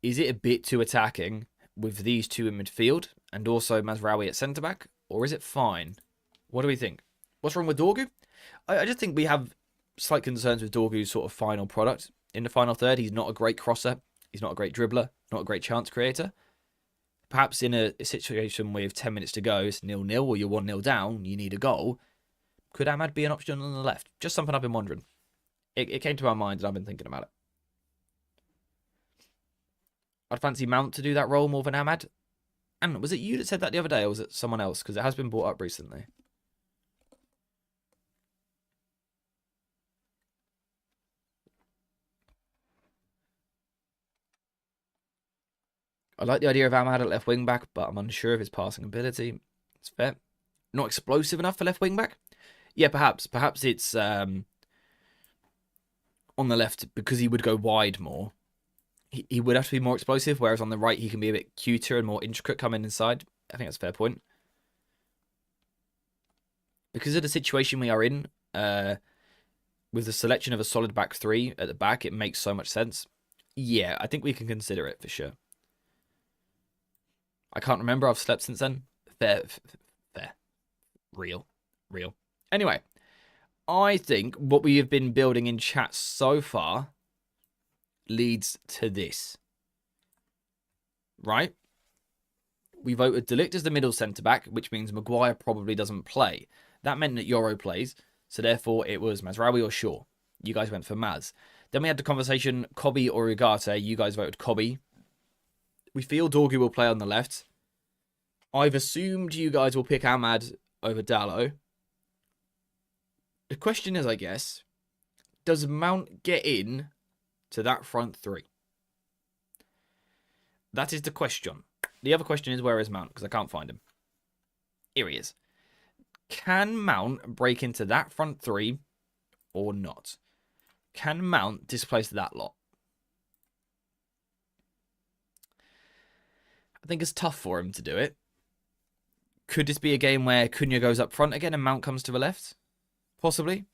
Is it a bit too attacking with these two in midfield and also Mazraoui at centre-back? Or is it fine? What do we think? What's wrong with Dorgu? I just think we have slight concerns with Dorgu's sort of final product. In the final third, he's not a great crosser. He's not a great dribbler. Not a great chance creator. Perhaps in a situation with 10 minutes to go, it's 0-0 or you're 1-0 down, you need a goal. Could Amad be an option on the left? Just something I've been wondering. It came to my mind and I've been thinking about it. I'd fancy Mount to do that role more than Amad. And was it you that said that the other day or was it someone else? Because it has been brought up recently. I like the idea of Amad at left wing back, but I'm unsure of his passing ability. It's fair. Not explosive enough for left wing back? Yeah, perhaps. Perhaps it's on the left because he would go wide more. He would have to be more explosive, whereas on the right he can be a bit cuter and more intricate coming inside. I think that's a fair point. Because of the situation we are in, with the selection of a solid back three at the back, it makes so much sense. Yeah, I think we can consider it for sure. I can't remember. I've slept since then. Fair. Real. Anyway, I think what we have been building in chat so far leads to this. Right? We voted De Ligt as the middle centre-back, which means Maguire probably doesn't play. That meant that Yoro plays, so therefore it was Mazraoui or Shaw. You guys went for Maz. Then we had the conversation, Kobbie or Ugarte. You guys voted Kobbie. We feel Dorgu will play on the left. I've assumed you guys will pick Amad over Dalot. The question is, I guess, does Mount get in to that front three? That is the question. The other question is, where is Mount? Because I can't find him. Here he is. Can Mount break into that front three or not? Can Mount displace that lot? I think it's tough for him to do it. Could this be a game where Cunha goes up front again and Mount comes to the left? Possibly.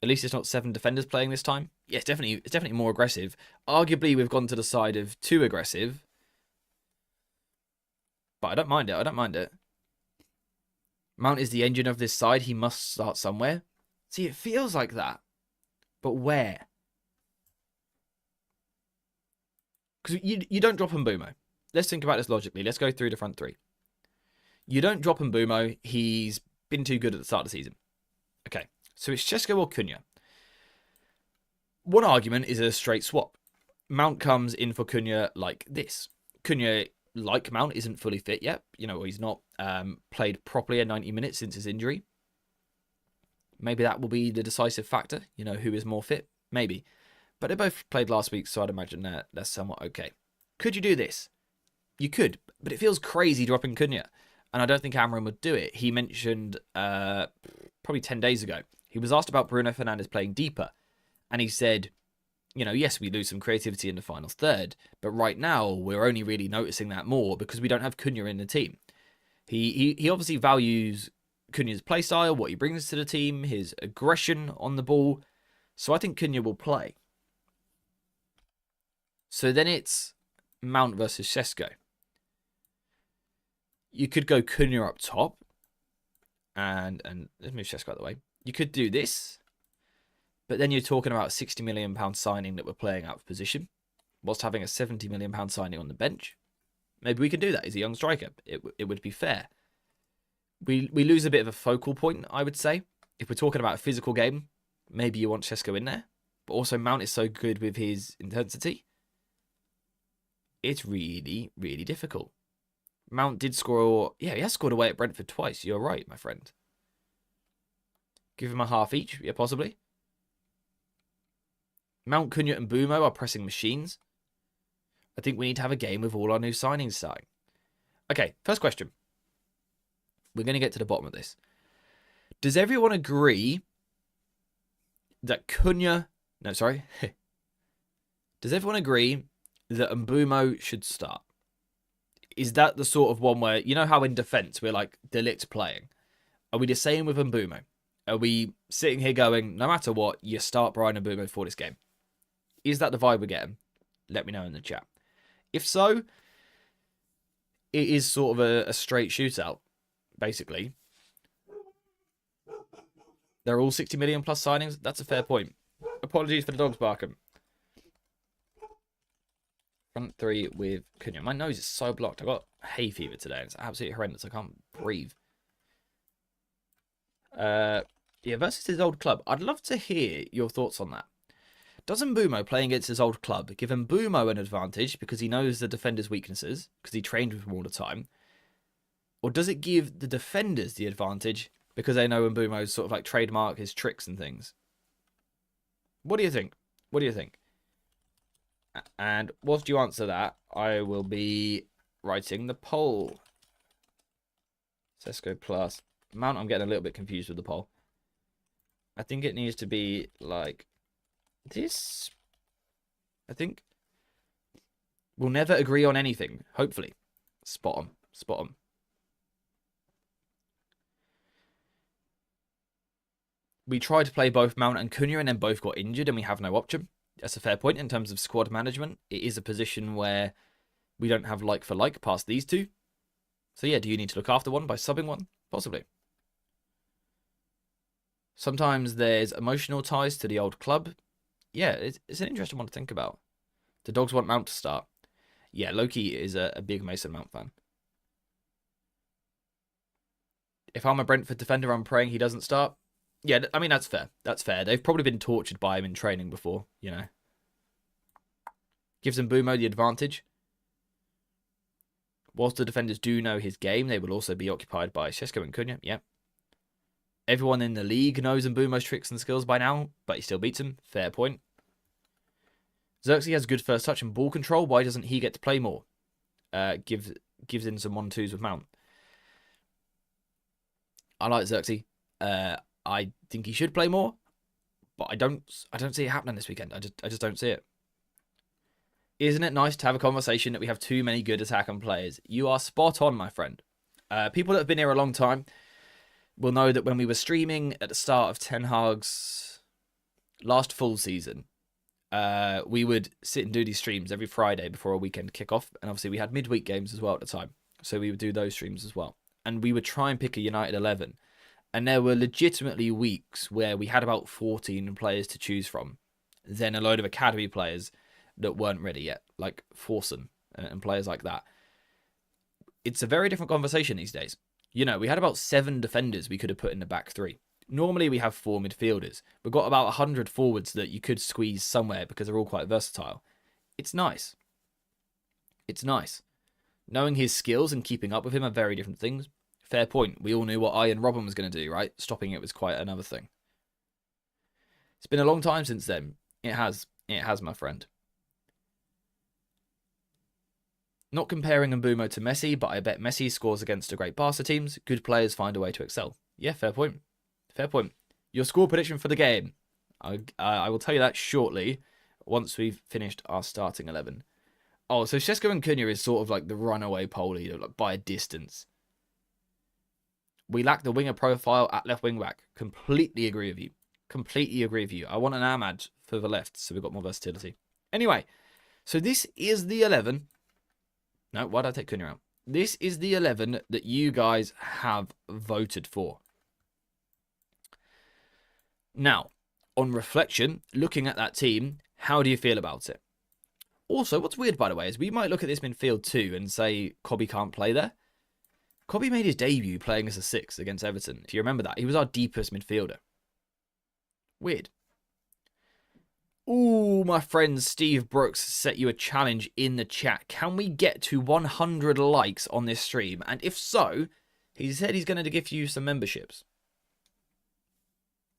At least it's not 7 defenders playing this time. Yeah, it's definitely more aggressive. Arguably, we've gone to the side of too aggressive. But I don't mind it. Mount is the engine of this side. He must start somewhere. See, it feels like that. But where? Because you don't drop Mbeumo. Let's think about this logically. Let's go through the front three. You don't drop Mbeumo. He's been too good at the start of the season. Okay, so it's Šeško or Cunha. One argument is a straight swap. Mount comes in for Cunha like this. Cunha, like Mount, isn't fully fit yet. You know, he's not played properly at 90 minutes since his injury. Maybe that will be the decisive factor. You know, who is more fit? Maybe. But they both played last week, so I'd imagine they're somewhat okay. Could you do this? You could, but it feels crazy dropping Cunha. And I don't think Amorim would do it. He mentioned probably 10 days ago, He was asked about Bruno Fernandes playing deeper, and he said, yes, we lose some creativity in the final third, but right now we're only really noticing that more because we don't have Cunha in the team. He obviously values Cunha's play style, what he brings to the team, his aggression on the ball. So I think Cunha will play. So then it's Mount versus Sesko. You could go Cunha up top. And let's move Sesko out of the way. You could do this. But then you're talking about a £60 million signing that we're playing out of position, whilst having a £70 million signing on the bench. Maybe we could do that. He's a young striker. It would be fair. We lose a bit of a focal point, I would say. If we're talking about a physical game, maybe you want Sesko in there. But also Mount is so good with his intensity. It's really, really difficult. Mount did score... Yeah, he has scored away at Brentford twice. You're right, my friend. Give him a half each. Yeah, possibly. Mount, Cunha and Bumo are pressing machines. I think we need to have a game with all our new signings starting. Okay, first question. We're going to get to the bottom of this. Does everyone agree that Cunha... No, sorry. Does everyone agree that Mbumo should start? Is that the sort of one where... You know how in defence we're like, De Ligt playing? Are we the same with Mbumo? Are we sitting here going, no matter what, you start Brian Mbumo for this game? Is that the vibe we're getting? Let me know in the chat. If so, it is sort of a straight shootout, basically. They're all 60 million plus signings. That's a fair point. Apologies for the dogs barking. Front three with Cunha. My nose is so blocked. I got hay fever today. It's absolutely horrendous. I can't breathe. Yeah, versus his old club. I'd love to hear your thoughts on that. Does Mbumo playing against his old club give Mbumo an advantage because he knows the defender's weaknesses, because he trained with him all the time? Or does it give the defenders the advantage because they know Mbumo's sort of like trademark his tricks and things? What do you think? What do you think? And whilst you answer that, I will be writing the poll. Sesko plus Mount. I'm getting a little bit confused with the poll. I think it needs to be like this. I think we'll never agree on anything. Hopefully. Spot on. Spot on. We tried to play both Mount and Cunha and then both got injured and we have no option. That's a fair point in terms of squad management. It is a position where we don't have like for like past these two. So yeah, do you need to look after one by subbing one? Possibly. Sometimes there's emotional ties to the old club. Yeah, it's an interesting one to think about. The dogs want Mount to start. Yeah, Loki is a big Mason Mount fan. If I'm a Brentford defender, I'm praying he doesn't start. Yeah, I mean, that's fair. That's fair. They've probably been tortured by him in training before, you know. Gives Mbumo the advantage. Whilst the defenders do know his game, they will also be occupied by Sesko and Cunha. Yeah. Everyone in the league knows Mbumo's tricks and skills by now, but he still beats him. Fair point. Xerxes has good first touch and ball control. Why doesn't he get to play more? Gives in some 1-2s with Mount. I like Xerxes. I think he should play more, but I don't see it happening this weekend. I just don't see it. Isn't it nice to have a conversation that we have too many good attacking players? You are spot on, my friend. People that have been here a long time will know that when we were streaming at the start of Ten Hag's last full season, we would sit and do these streams every Friday before a weekend kickoff. And obviously we had midweek games as well at the time. So we would do those streams as well. And we would try and pick a United 11. And there were legitimately weeks where we had about 14 players to choose from. Then a load of academy players that weren't ready yet, like Forsen and players like that. It's a very different conversation these days. You know, we had about 7 defenders we could have put in the back 3. Normally we have 4 midfielders. We've got about 100 forwards that you could squeeze somewhere because they're all quite versatile. It's nice. It's nice. Knowing his skills and keeping up with him are very different things. Fair point. We all knew what Ian Robben was going to do, right? Stopping it was quite another thing. It's been a long time since then. It has. It has, my friend. Not comparing Mbumo to Messi, but I bet Messi scores against the great Barca teams. Good players find a way to excel. Yeah, fair point. Fair point. Your score prediction for the game. I will tell you that shortly once we've finished our starting 11. Oh, so Šeško and Cunha is sort of like the runaway pole leader, like by a distance. We lack the winger profile at left wing back. Completely agree with you. Completely agree with you. I want an Ahmad for the left, so we've got more versatility. Anyway, so this is the 11. No, why did I take Cunha out? This is the 11 that you guys have voted for. Now, on reflection, looking at that team, how do you feel about it? Also, what's weird, by the way, is we might look at this midfield too and say Cobby can't play there. Cobby made his debut playing as a 6 against Everton. If you remember that, he was our deepest midfielder. Weird. Ooh, my friend Steve Brooks set you a challenge in the chat. Can we get to 100 likes on this stream? And if so, he said he's going to give you some memberships.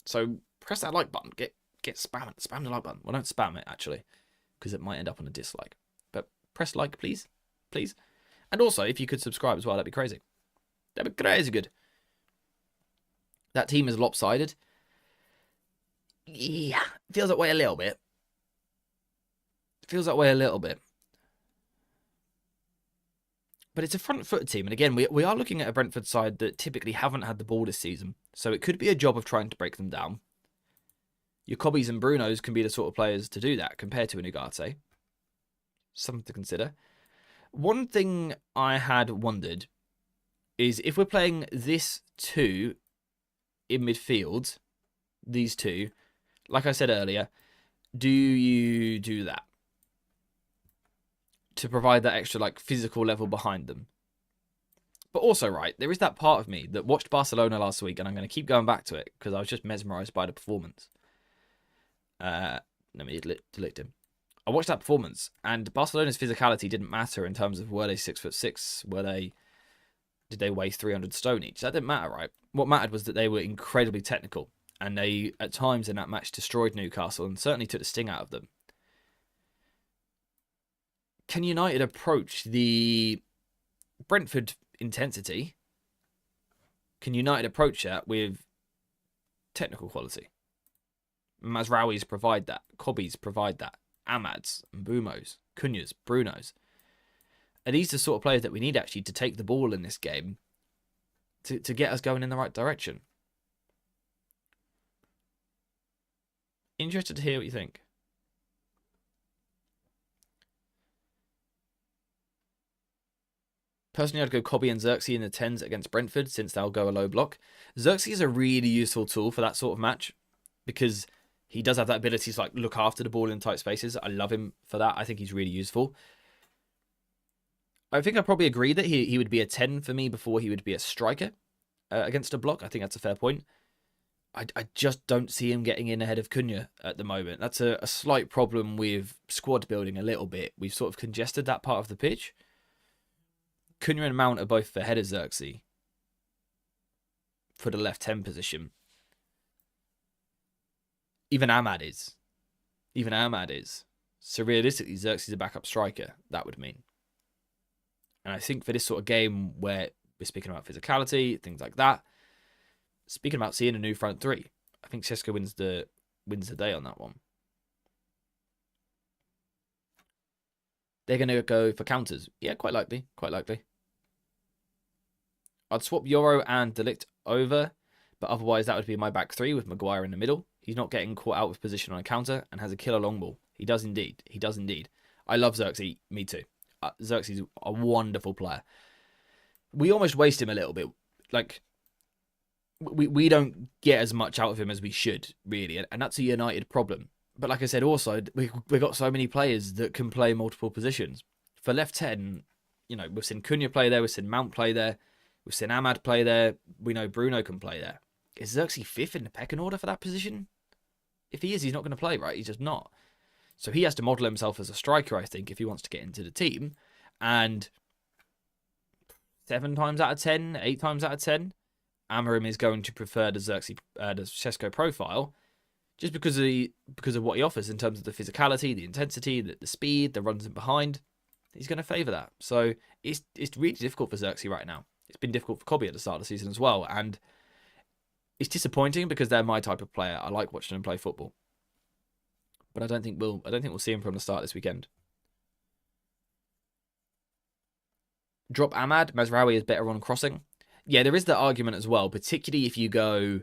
So press that like button. Get spam the like button. Well, don't spam it actually, because it might end up on a dislike. But press like, please, please. And also, if you could subscribe as well, that'd be crazy. That'd be crazy good. That team is lopsided. Yeah, feels that way a little bit. Feels that way a little bit. But it's a front-footed team. And again, we are looking at a Brentford side that typically haven't had the ball this season. So it could be a job of trying to break them down. Your Cobbys and Brunos can be the sort of players to do that compared to an Ugarte. Something to consider. One thing I had wondered is if we're playing this two in midfield, these two, like I said earlier, do you do that? To provide that extra like physical level behind them. But also, right, there is that part of me that watched Barcelona last week, and I'm going to keep going back to it because I was just mesmerised by the performance. Let me delete him. I watched that performance, and Barcelona's physicality didn't matter in terms of were they 6'6", did they weigh 300 stone each? That didn't matter, right? What mattered was that they were incredibly technical, and they, at times in that match, destroyed Newcastle and certainly took the sting out of them. Can United approach the Brentford intensity? Can United approach that with technical quality? Mazraouis provide that. Cobbys provide that. Amads, Mbumos, Cunhas, Brunos. Are these the sort of players that we need actually to take the ball in this game to get us going in the right direction? Interested to hear what you think. Personally, I'd go Cobby and Xerxes in the 10s against Brentford since they'll go a low block. Xerxes is a really useful tool for that sort of match because he does have that ability to like look after the ball in tight spaces. I love him for that. I think he's really useful. I think I probably agree that he would be a 10 for me before he would be a striker against a block. I think that's a fair point. I just don't see him getting in ahead of Cunha at the moment. That's a slight problem with squad building a little bit. We've sort of congested that part of the pitch. Cunha and Mount are both ahead of Xerxes for the left 10 position. Even Ahmad is. So realistically, Xerxes is a backup striker, that would mean. And I think for this sort of game where we're speaking about physicality, things like that, speaking about seeing a new front three, I think Šeško wins the day on that one. They're going to go for counters. Yeah, quite likely. I'd swap Euro and De Ligt over, but otherwise that would be my back three with Maguire in the middle. He's not getting caught out with position on a counter and has a killer long ball. He does indeed. I love Xerxes. Me too. Xerxes is a wonderful player. We almost waste him a little bit. Like, we don't get as much out of him as we should, really. And that's a United problem. But like I said, also, we've got so many players that can play multiple positions. For left 10, you know, we've seen Cunha play there. We've seen Mount play there. We've seen Ahmad play there. We know Bruno can play there. Is Xerxes 5th in the pecking order for that position? If he is, he's not going to play, right? He's just not. So he has to model himself as a striker, I think, if he wants to get into the team. And 7 times out of 10, 8 times out of 10, Amorim is going to prefer the Šeško profile just because of what he offers in terms of the physicality, the intensity, the speed, the runs in behind. He's going to favour that. So it's really difficult for Xerxes right now. It's been difficult for Cobby at the start of the season as well. And It's disappointing because they're my type of player. I like watching them play football. But I don't think we'll see him from the start this weekend. Drop Ahmad. Mazraoui is better on crossing. Yeah, there is that argument as well, particularly if you go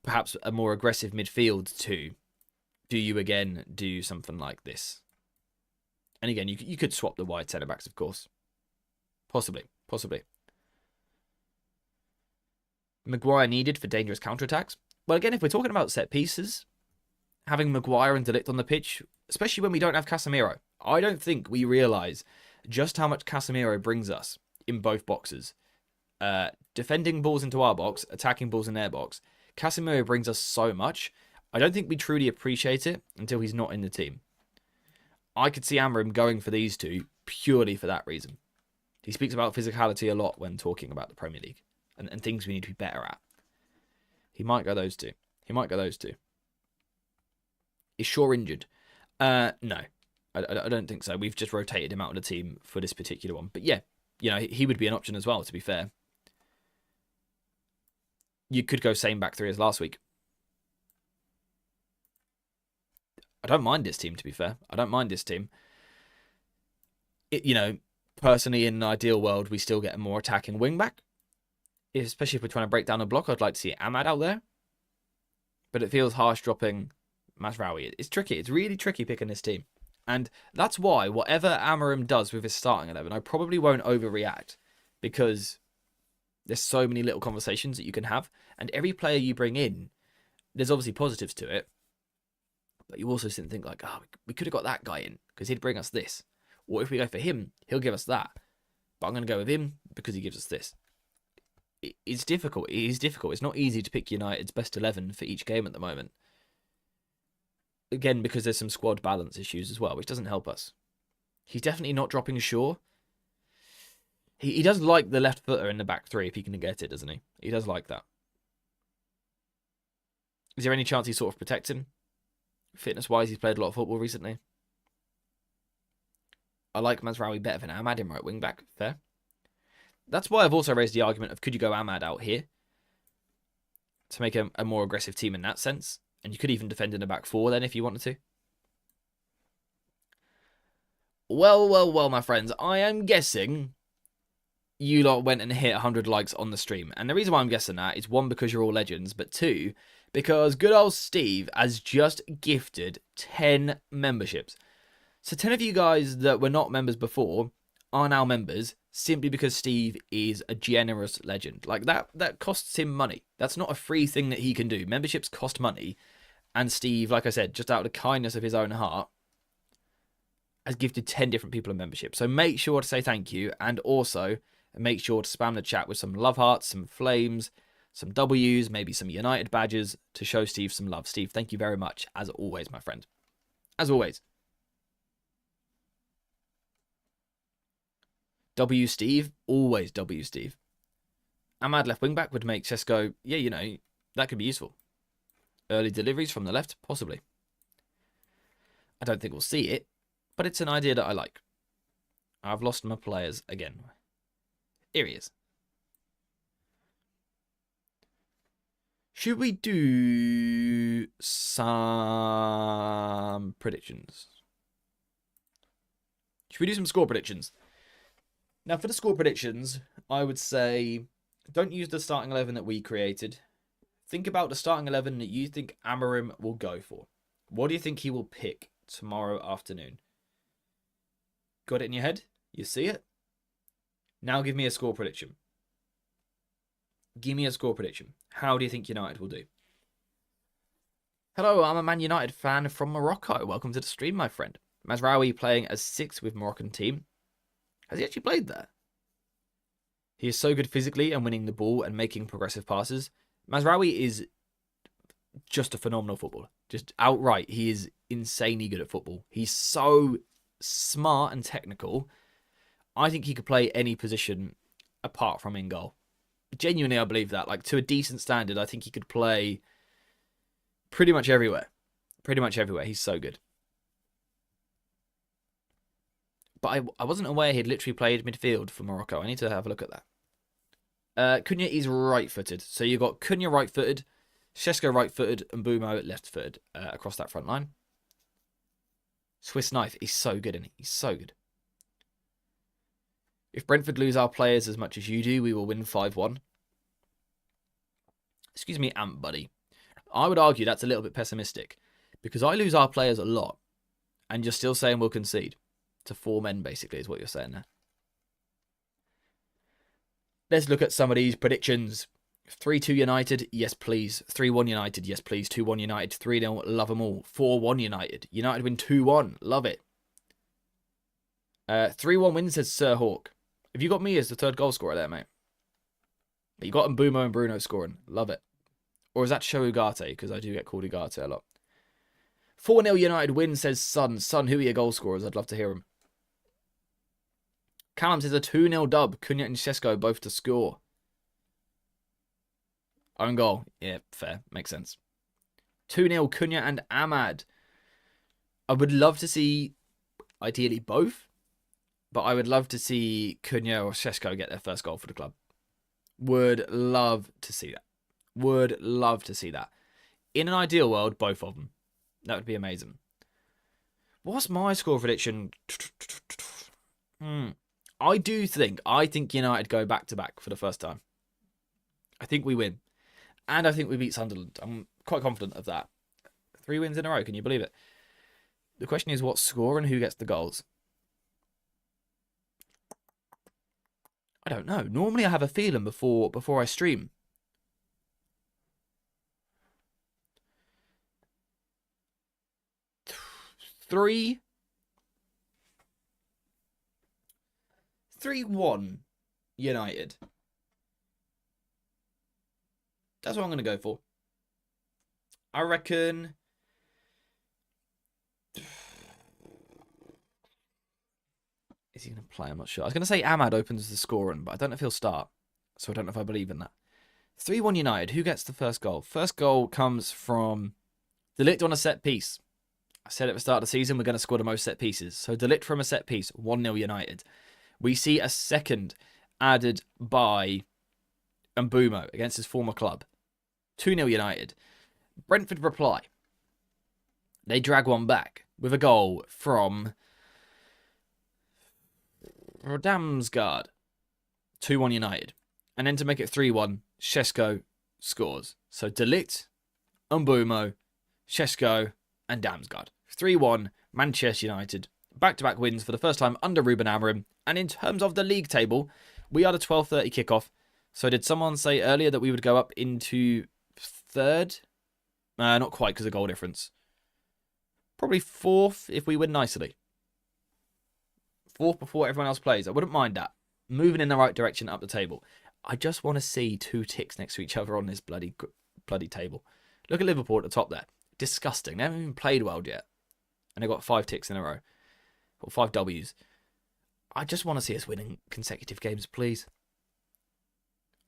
perhaps a more aggressive midfield too. Do you again do something like this? And again, you could swap the wide centre backs, of course. Possibly. Maguire needed for dangerous counterattacks. Well, again, if we're talking about set pieces, having Maguire and De Ligt on the pitch, especially when we don't have Casemiro, I don't think we realise just how much Casemiro brings us in both boxes. Defending balls into our box, attacking balls in their box. Casemiro brings us so much. I don't think we truly appreciate it until he's not in the team. I could see Amorim going for these two purely for that reason. He speaks about physicality a lot when talking about the Premier League and things we need to be better at. He might go those two. Is Shaw injured? No. I don't think so. We've just rotated him out of the team for this particular one. But yeah, he would be an option as well, to be fair. You could go same back three as last week. I don't mind this team, to be fair. Personally, in an ideal world, we still get a more attacking wing back. Especially if we're trying to break down a block, I'd like to see Ahmad out there. But it feels harsh dropping Mazraoui. It's tricky. It's really tricky picking this team. And that's why, whatever Amorim does with his starting 11, I probably won't overreact. Because there's so many little conversations that you can have. And every player you bring in, there's obviously positives to it. But you also think like, we could have got that guy in because he'd bring us this. Or if we go for him, he'll give us that. But I'm going to go with him because he gives us this. It's difficult. It is difficult. It's not easy to pick United's best 11 for each game at the moment. Again, because there's some squad balance issues as well, which doesn't help us. He's definitely not dropping Shaw. He does like the left footer in the back three if he can get it, doesn't he? He does like that. Is there any chance he's sort of protecting? Fitness-wise, he's played a lot of football recently. I like Mazraoui better than Ahmad in right wing back. Fair. That's why I've also raised the argument of could you go Ahmad out here to make a more aggressive team in that sense. And you could even defend in the back four then if you wanted to. Well, my friends. I am guessing you lot went and hit 100 likes on the stream. And the reason why I'm guessing that is one, because you're all legends. But two, because good old Steve has just gifted 10 memberships. So 10 of you guys that were not members before are now members simply because Steve is a generous legend. Like that costs him money. That's not a free thing that he can do. Memberships cost money. And Steve, like I said, just out of the kindness of his own heart, has gifted 10 different people a membership. So make sure to say thank you. And also make sure to spam the chat with some love hearts, some flames, some W's, maybe some United badges to show Steve some love. Steve, thank you very much, as always, my friend. As always. W Steve, always W Steve. Ahmad left wing back would make Cesco, yeah, that could be useful. Early deliveries from the left, possibly. I don't think we'll see it, but it's an idea that I like. I've lost my players again. Here he is. Should we do some predictions? Should we do some score predictions? Now, for the score predictions, I would say don't use the starting 11 that we created. Think about the starting 11 that you think Amorim will go for. What do you think he will pick tomorrow afternoon? Got it in your head? You see it? Now give me a score prediction. Give me a score prediction. How do you think United will do? Hello, I'm a Man United fan from Morocco. Welcome to the stream, my friend. Mazraoui playing as 6 with Moroccan team. Has he actually played there? He is so good physically and winning the ball and making progressive passes. Mazraoui is just a phenomenal footballer. Just outright, he is insanely good at football. He's so smart and technical. I think he could play any position apart from in goal. Genuinely, I believe that. Like, to a decent standard, I think he could play pretty much everywhere. Pretty much everywhere. He's so good. But I wasn't aware he'd literally played midfield for Morocco. I need to have a look at that. Cunha is right-footed. So you've got Cunha right-footed, Šeško right-footed, and Bumo left-footed across that front line. Swiss knife. He's so good, isn't he? He's so good. If Brentford lose our players as much as you do, we will win 5-1. Excuse me, Amp Buddy. I would argue that's a little bit pessimistic because I lose our players a lot and you're still saying we'll concede. To 4 men, basically, is what you're saying there. Let's look at some of these predictions. 3-2 United, yes please. 3-1 United, yes please. 2-1 United, 3-0, love them all. 4-1 United. United win 2-1, love it. 3-1 win, says Sir Hawk. Have you got me as the third goal scorer there, mate? You got Mbumo and Bruno scoring, love it. Or is that Show Ugarte? Because I do get called Ugarte a lot. 4-0 United win, says Son. Son, who are your goal scorers? I'd love to hear him. Callum says a 2-0 dub. Cunha and Šeško both to score. Own goal. Yeah, fair. Makes sense. 2-0 Cunha and Ahmad. I would love to see, ideally, both. But I would love to see Cunha or Šeško get their first goal for the club. Would love to see that. Would love to see that. In an ideal world, both of them. That would be amazing. What's my score prediction? I think United go back-to-back for the first time. I think we win. And I think we beat Sunderland. I'm quite confident of that. 3 wins in a row, can you believe it? The question is what score and who gets the goals? I don't know. Normally I have a feeling before I stream. Three 3-1 United. That's what I'm going to go for. I reckon... Is he going to play? I'm not sure. I was going to say Ahmad opens the scoring, but I don't know if he'll start. So I don't know if I believe in that. 3-1 United. Who gets the first goal? First goal comes from De Ligt on a set piece. I said at the start of the season, we're going to score the most set pieces. So De Ligt from a set piece, 1-0 United. We see a second added by Mbumo against his former club. 2-0 United. Brentford reply. They drag one back with a goal from Damsgaard. 2-1 United. And then to make it 3-1, Šeško scores. So De Ligt, Mbumo, Šeško, and Damsgaard. 3-1, Manchester United. Back-to-back wins for the first time under Ruben Amorim. And in terms of the league table, we are the 12:30 kickoff. So did someone say earlier that we would go up into third? Not quite because of goal difference. Probably fourth if we win nicely. Fourth before everyone else plays. I wouldn't mind that. Moving in the right direction up the table. I just want to see 2 ticks next to each other on this bloody table. Look at Liverpool at the top there. Disgusting. They haven't even played well yet. And they've got 5 ticks in a row. Or 5 Ws. I just want to see us winning consecutive games, please.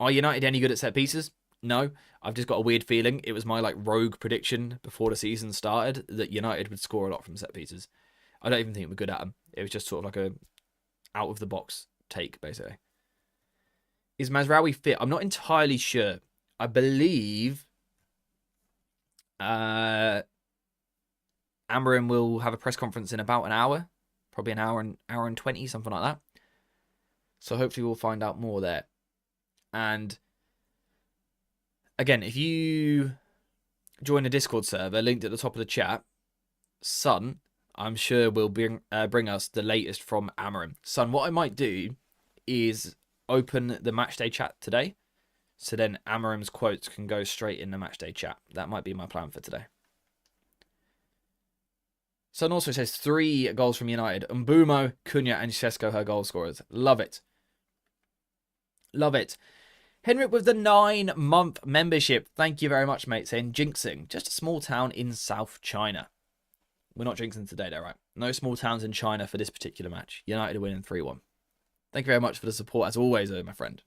Are United any good at set pieces? No. I've just got a weird feeling. It was my rogue prediction before the season started that United would score a lot from set pieces. I don't even think we're good at them. It was just sort of a out of the box take, basically. Is Mazraoui fit? I'm not entirely sure. I believe Amorim will have a press conference in about an hour. Probably an hour and 20, something like that. So hopefully we'll find out more there. And again, if you join the Discord server, linked at the top of the chat, Son, I'm sure will bring us the latest from Amorim. Son, what I might do is open the matchday chat today. So then Amorim's quotes can go straight in the matchday chat. That might be my plan for today. Son also says 3 goals from United. Mbumo, Cunha, and Šeško her goal scorers. Love it. Love it. Henrik with the 9-month membership. Thank you very much, mate. Saying jinxing. Just a small town in South China. We're not jinxing today, though, right? No small towns in China for this particular match. United are winning 3-1. Thank you very much for the support, as always, though, my friend.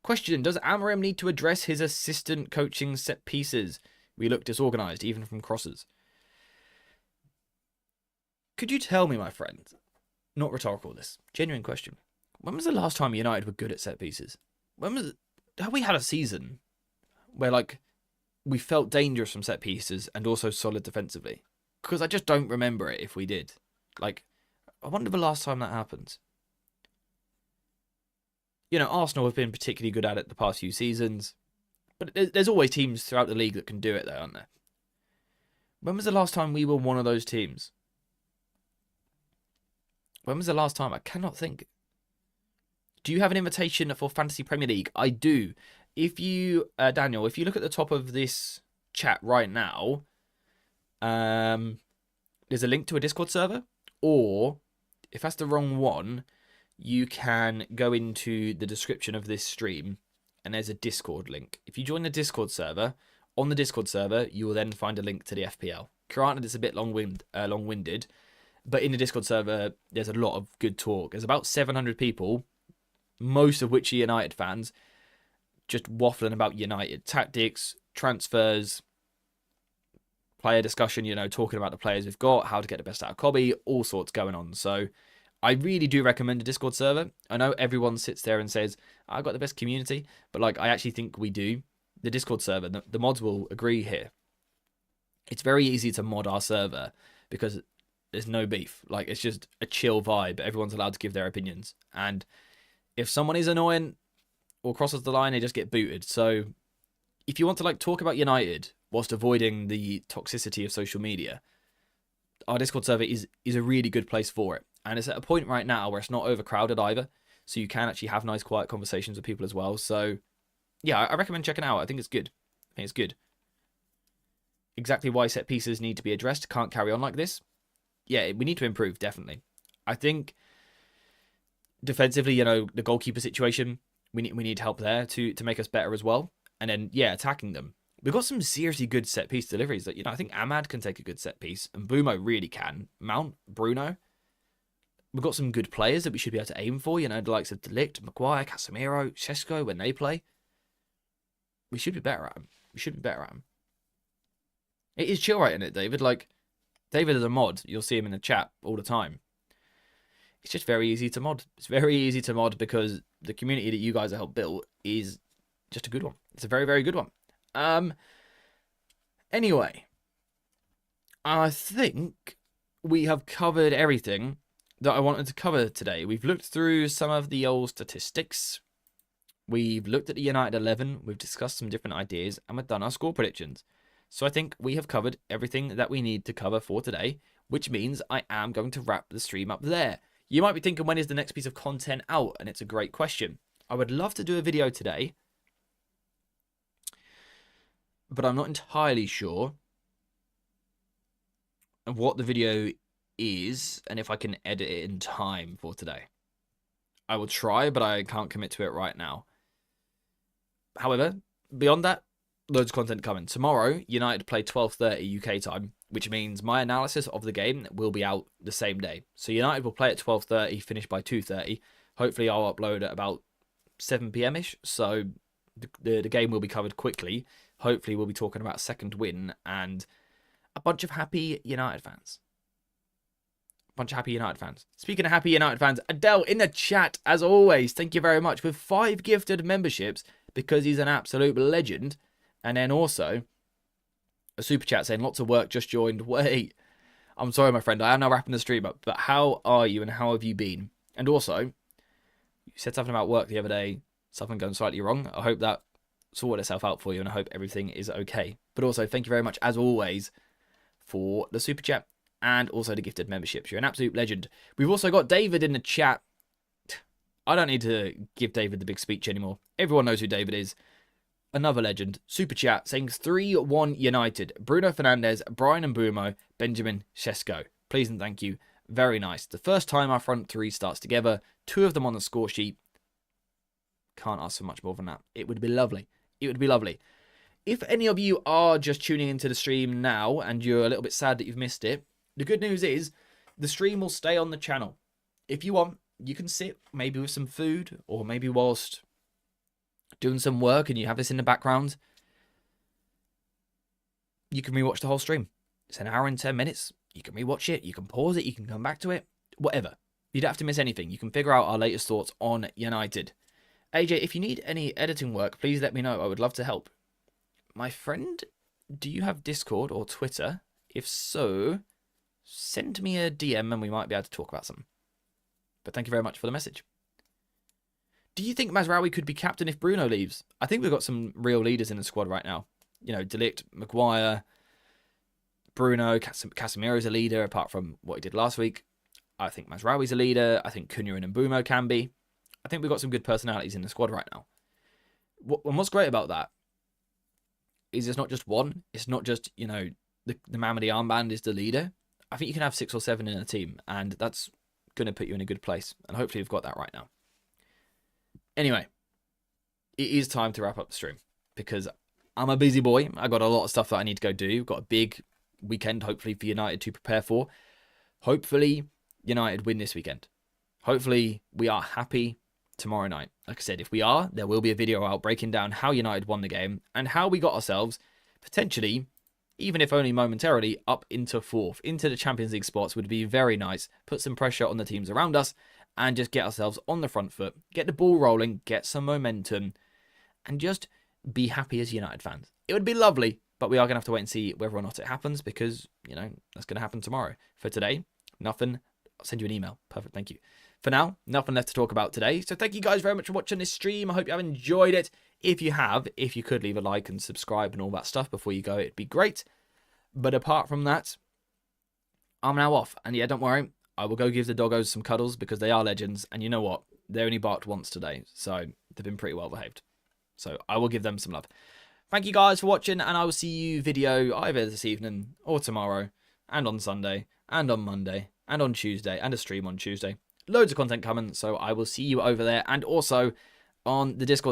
Question. Does Amorim need to address his assistant coaching set pieces? We look disorganised, even from crosses. Could you tell me, my friend, not rhetorical this, genuine question, When was the last time United were good at set pieces? Have we had a season where like we felt dangerous from set pieces and also solid defensively? Because I just don't remember it if we did. Like, I wonder the last time that happened. You know, Arsenal have been particularly good at it the past few seasons. But there's always teams throughout the league that can do it, though, aren't there? When was the last time we were one of those teams? When was the last time? I cannot think. Do you have an invitation for Fantasy Premier League? I do. If you, Daniel, if you look at the top of this chat right now, there's a link to a Discord server. Or, if that's the wrong one, you can go into the description of this stream and there's a Discord link. If you join the Discord server, on the Discord server, you will then find a link to the FPL. Granted, it's a bit long-winded, but in the Discord server, there's a lot of good talk. There's about 700 people, most of which are United fans, just waffling about United tactics, transfers, player discussion, you know, talking about the players we've got, how to get the best out of Cobby, all sorts going on. So I really do recommend a Discord server. I know everyone sits there and says, I've got the best community, but like I actually think we do. The Discord server, the mods will agree here. It's very easy to mod our server because there's no beef. Like, it's just a chill vibe. Everyone's allowed to give their opinions. And if someone is annoying or crosses the line, they just get booted. So if you want to like talk about United whilst avoiding the toxicity of social media, our Discord server is a really good place for it. And it's at a point right now where it's not overcrowded either. So you can actually have nice, quiet conversations with people as well. So yeah, I recommend checking it out. I think it's good. Exactly why set pieces need to be addressed. Can't carry on like this. Yeah, we need to improve, definitely. I think defensively, you know, the goalkeeper situation, we need help there to make us better as well. And then, yeah, attacking them. We've got some seriously good set piece deliveries. That, you know, I think Ahmad can take a good set piece, and Bumo really can. Mount, Bruno. We've got some good players that we should be able to aim for. You know, the likes of De Ligt, Maguire, Casemiro, Šeško when they play. We should be better at them. It is chill, right, isn't it, David? Like, David is a mod. You'll see him in the chat all the time. It's just very easy to mod. It's very easy to mod because the community that you guys have helped build is just a good one. It's a very, very good one. Anyway, I think we have covered everything that I wanted to cover today. We've looked through some of the old statistics. We've looked at the United 11, we've discussed some different ideas, and we've done our score predictions. So I think we have covered everything that we need to cover for today, which means I am going to wrap the stream up there. You might be thinking, when is the next piece of content out? And it's a great question. I would love to do a video today, but I'm not entirely sure of what the video is and if I can edit it in time for today. I will try, but I can't commit to it right now. However, beyond that, loads of content coming. Tomorrow, United play 12:30 UK time, which means my analysis of the game will be out the same day. So United will play at 12:30, finish by 2:30. Hopefully, I'll upload at about 7 p.m.-ish, so the game will be covered quickly. Hopefully, we'll be talking about a second win and a bunch of happy United fans. Speaking of happy United fans, Adele in the chat, as always, thank you very much, with 5 gifted memberships because he's an absolute legend. And then also a super chat saying lots of work, just joined. Wait, I'm sorry, my friend, I am now wrapping the stream up, but how are you and how have you been? And also, you said something about work the other day, something going slightly wrong. I hope that sorted itself out for you and I hope everything is okay. But also, thank you very much, as always, for the super chat and also the gifted memberships. You're an absolute legend. We've also got David in the chat. I don't need to give David the big speech anymore. Everyone knows who David is. Another legend. Super chat saying 3-1 United. Bruno Fernandes, Brian Mbeumo, Benjamin Šeško. Please and thank you. Very nice. The first time our front three starts together. 2 of them on the score sheet. Can't ask for much more than that. It would be lovely. If any of you are just tuning into the stream now and you're a little bit sad that you've missed it, the good news is the stream will stay on the channel. If you want, you can sit maybe with some food or maybe whilst doing some work and you have this in the background. You can rewatch the whole stream. It's an hour and 10 minutes. You can rewatch it. You can pause it. You can come back to it. Whatever. You don't have to miss anything. You can figure out our latest thoughts on United. AJ, if you need any editing work, please let me know. I would love to help. My friend, do you have Discord or Twitter? If so, send me a DM and we might be able to talk about something. But thank you very much for the message. Do you think Mazraoui could be captain if Bruno leaves? I think we've got some real leaders in the squad right now. You know, De Ligt, Maguire, Bruno, Casemiro's a leader apart from what he did last week. I think Mazraoui's a leader. I think Cunha and Mbeumo can be. I think we've got some good personalities in the squad right now. And what's great about that is it's not just one. It's not just, you know, the man with the armband is the leader. I think you can have 6 or 7 in a team, and that's going to put you in a good place. And hopefully you've got that right now. Anyway, it is time to wrap up the stream because I'm a busy boy. I got a lot of stuff that I need to go do. Got a big weekend, hopefully, for United to prepare for. Hopefully, United win this weekend. Hopefully, we are happy tomorrow night. Like I said, if we are, there will be a video out breaking down how United won the game and how we got ourselves, potentially, even if only momentarily, up into 4th. Into the Champions League spots would be very nice. Put some pressure on the teams around us and just get ourselves on the front foot. Get the ball rolling, get some momentum, and just be happy as United fans. It would be lovely, but we are going to have to wait and see whether or not it happens because, you know, that's going to happen tomorrow. For today, nothing. I'll send you an email. Perfect, thank you. For now, nothing left to talk about today. So thank you guys very much for watching this stream. I hope you have enjoyed it. If you have, if you could leave a like and subscribe and all that stuff before you go, it'd be great. But apart from that, I'm now off. And yeah, don't worry. I will go give the doggos some cuddles because they are legends. And you know what? They only barked once today. So they've been pretty well behaved. So I will give them some love. Thank you guys for watching. And I will see you video either this evening or tomorrow. And on Sunday. And on Monday. And on Tuesday. And a stream on Tuesday. Loads of content coming. So I will see you over there. And also on the Discord.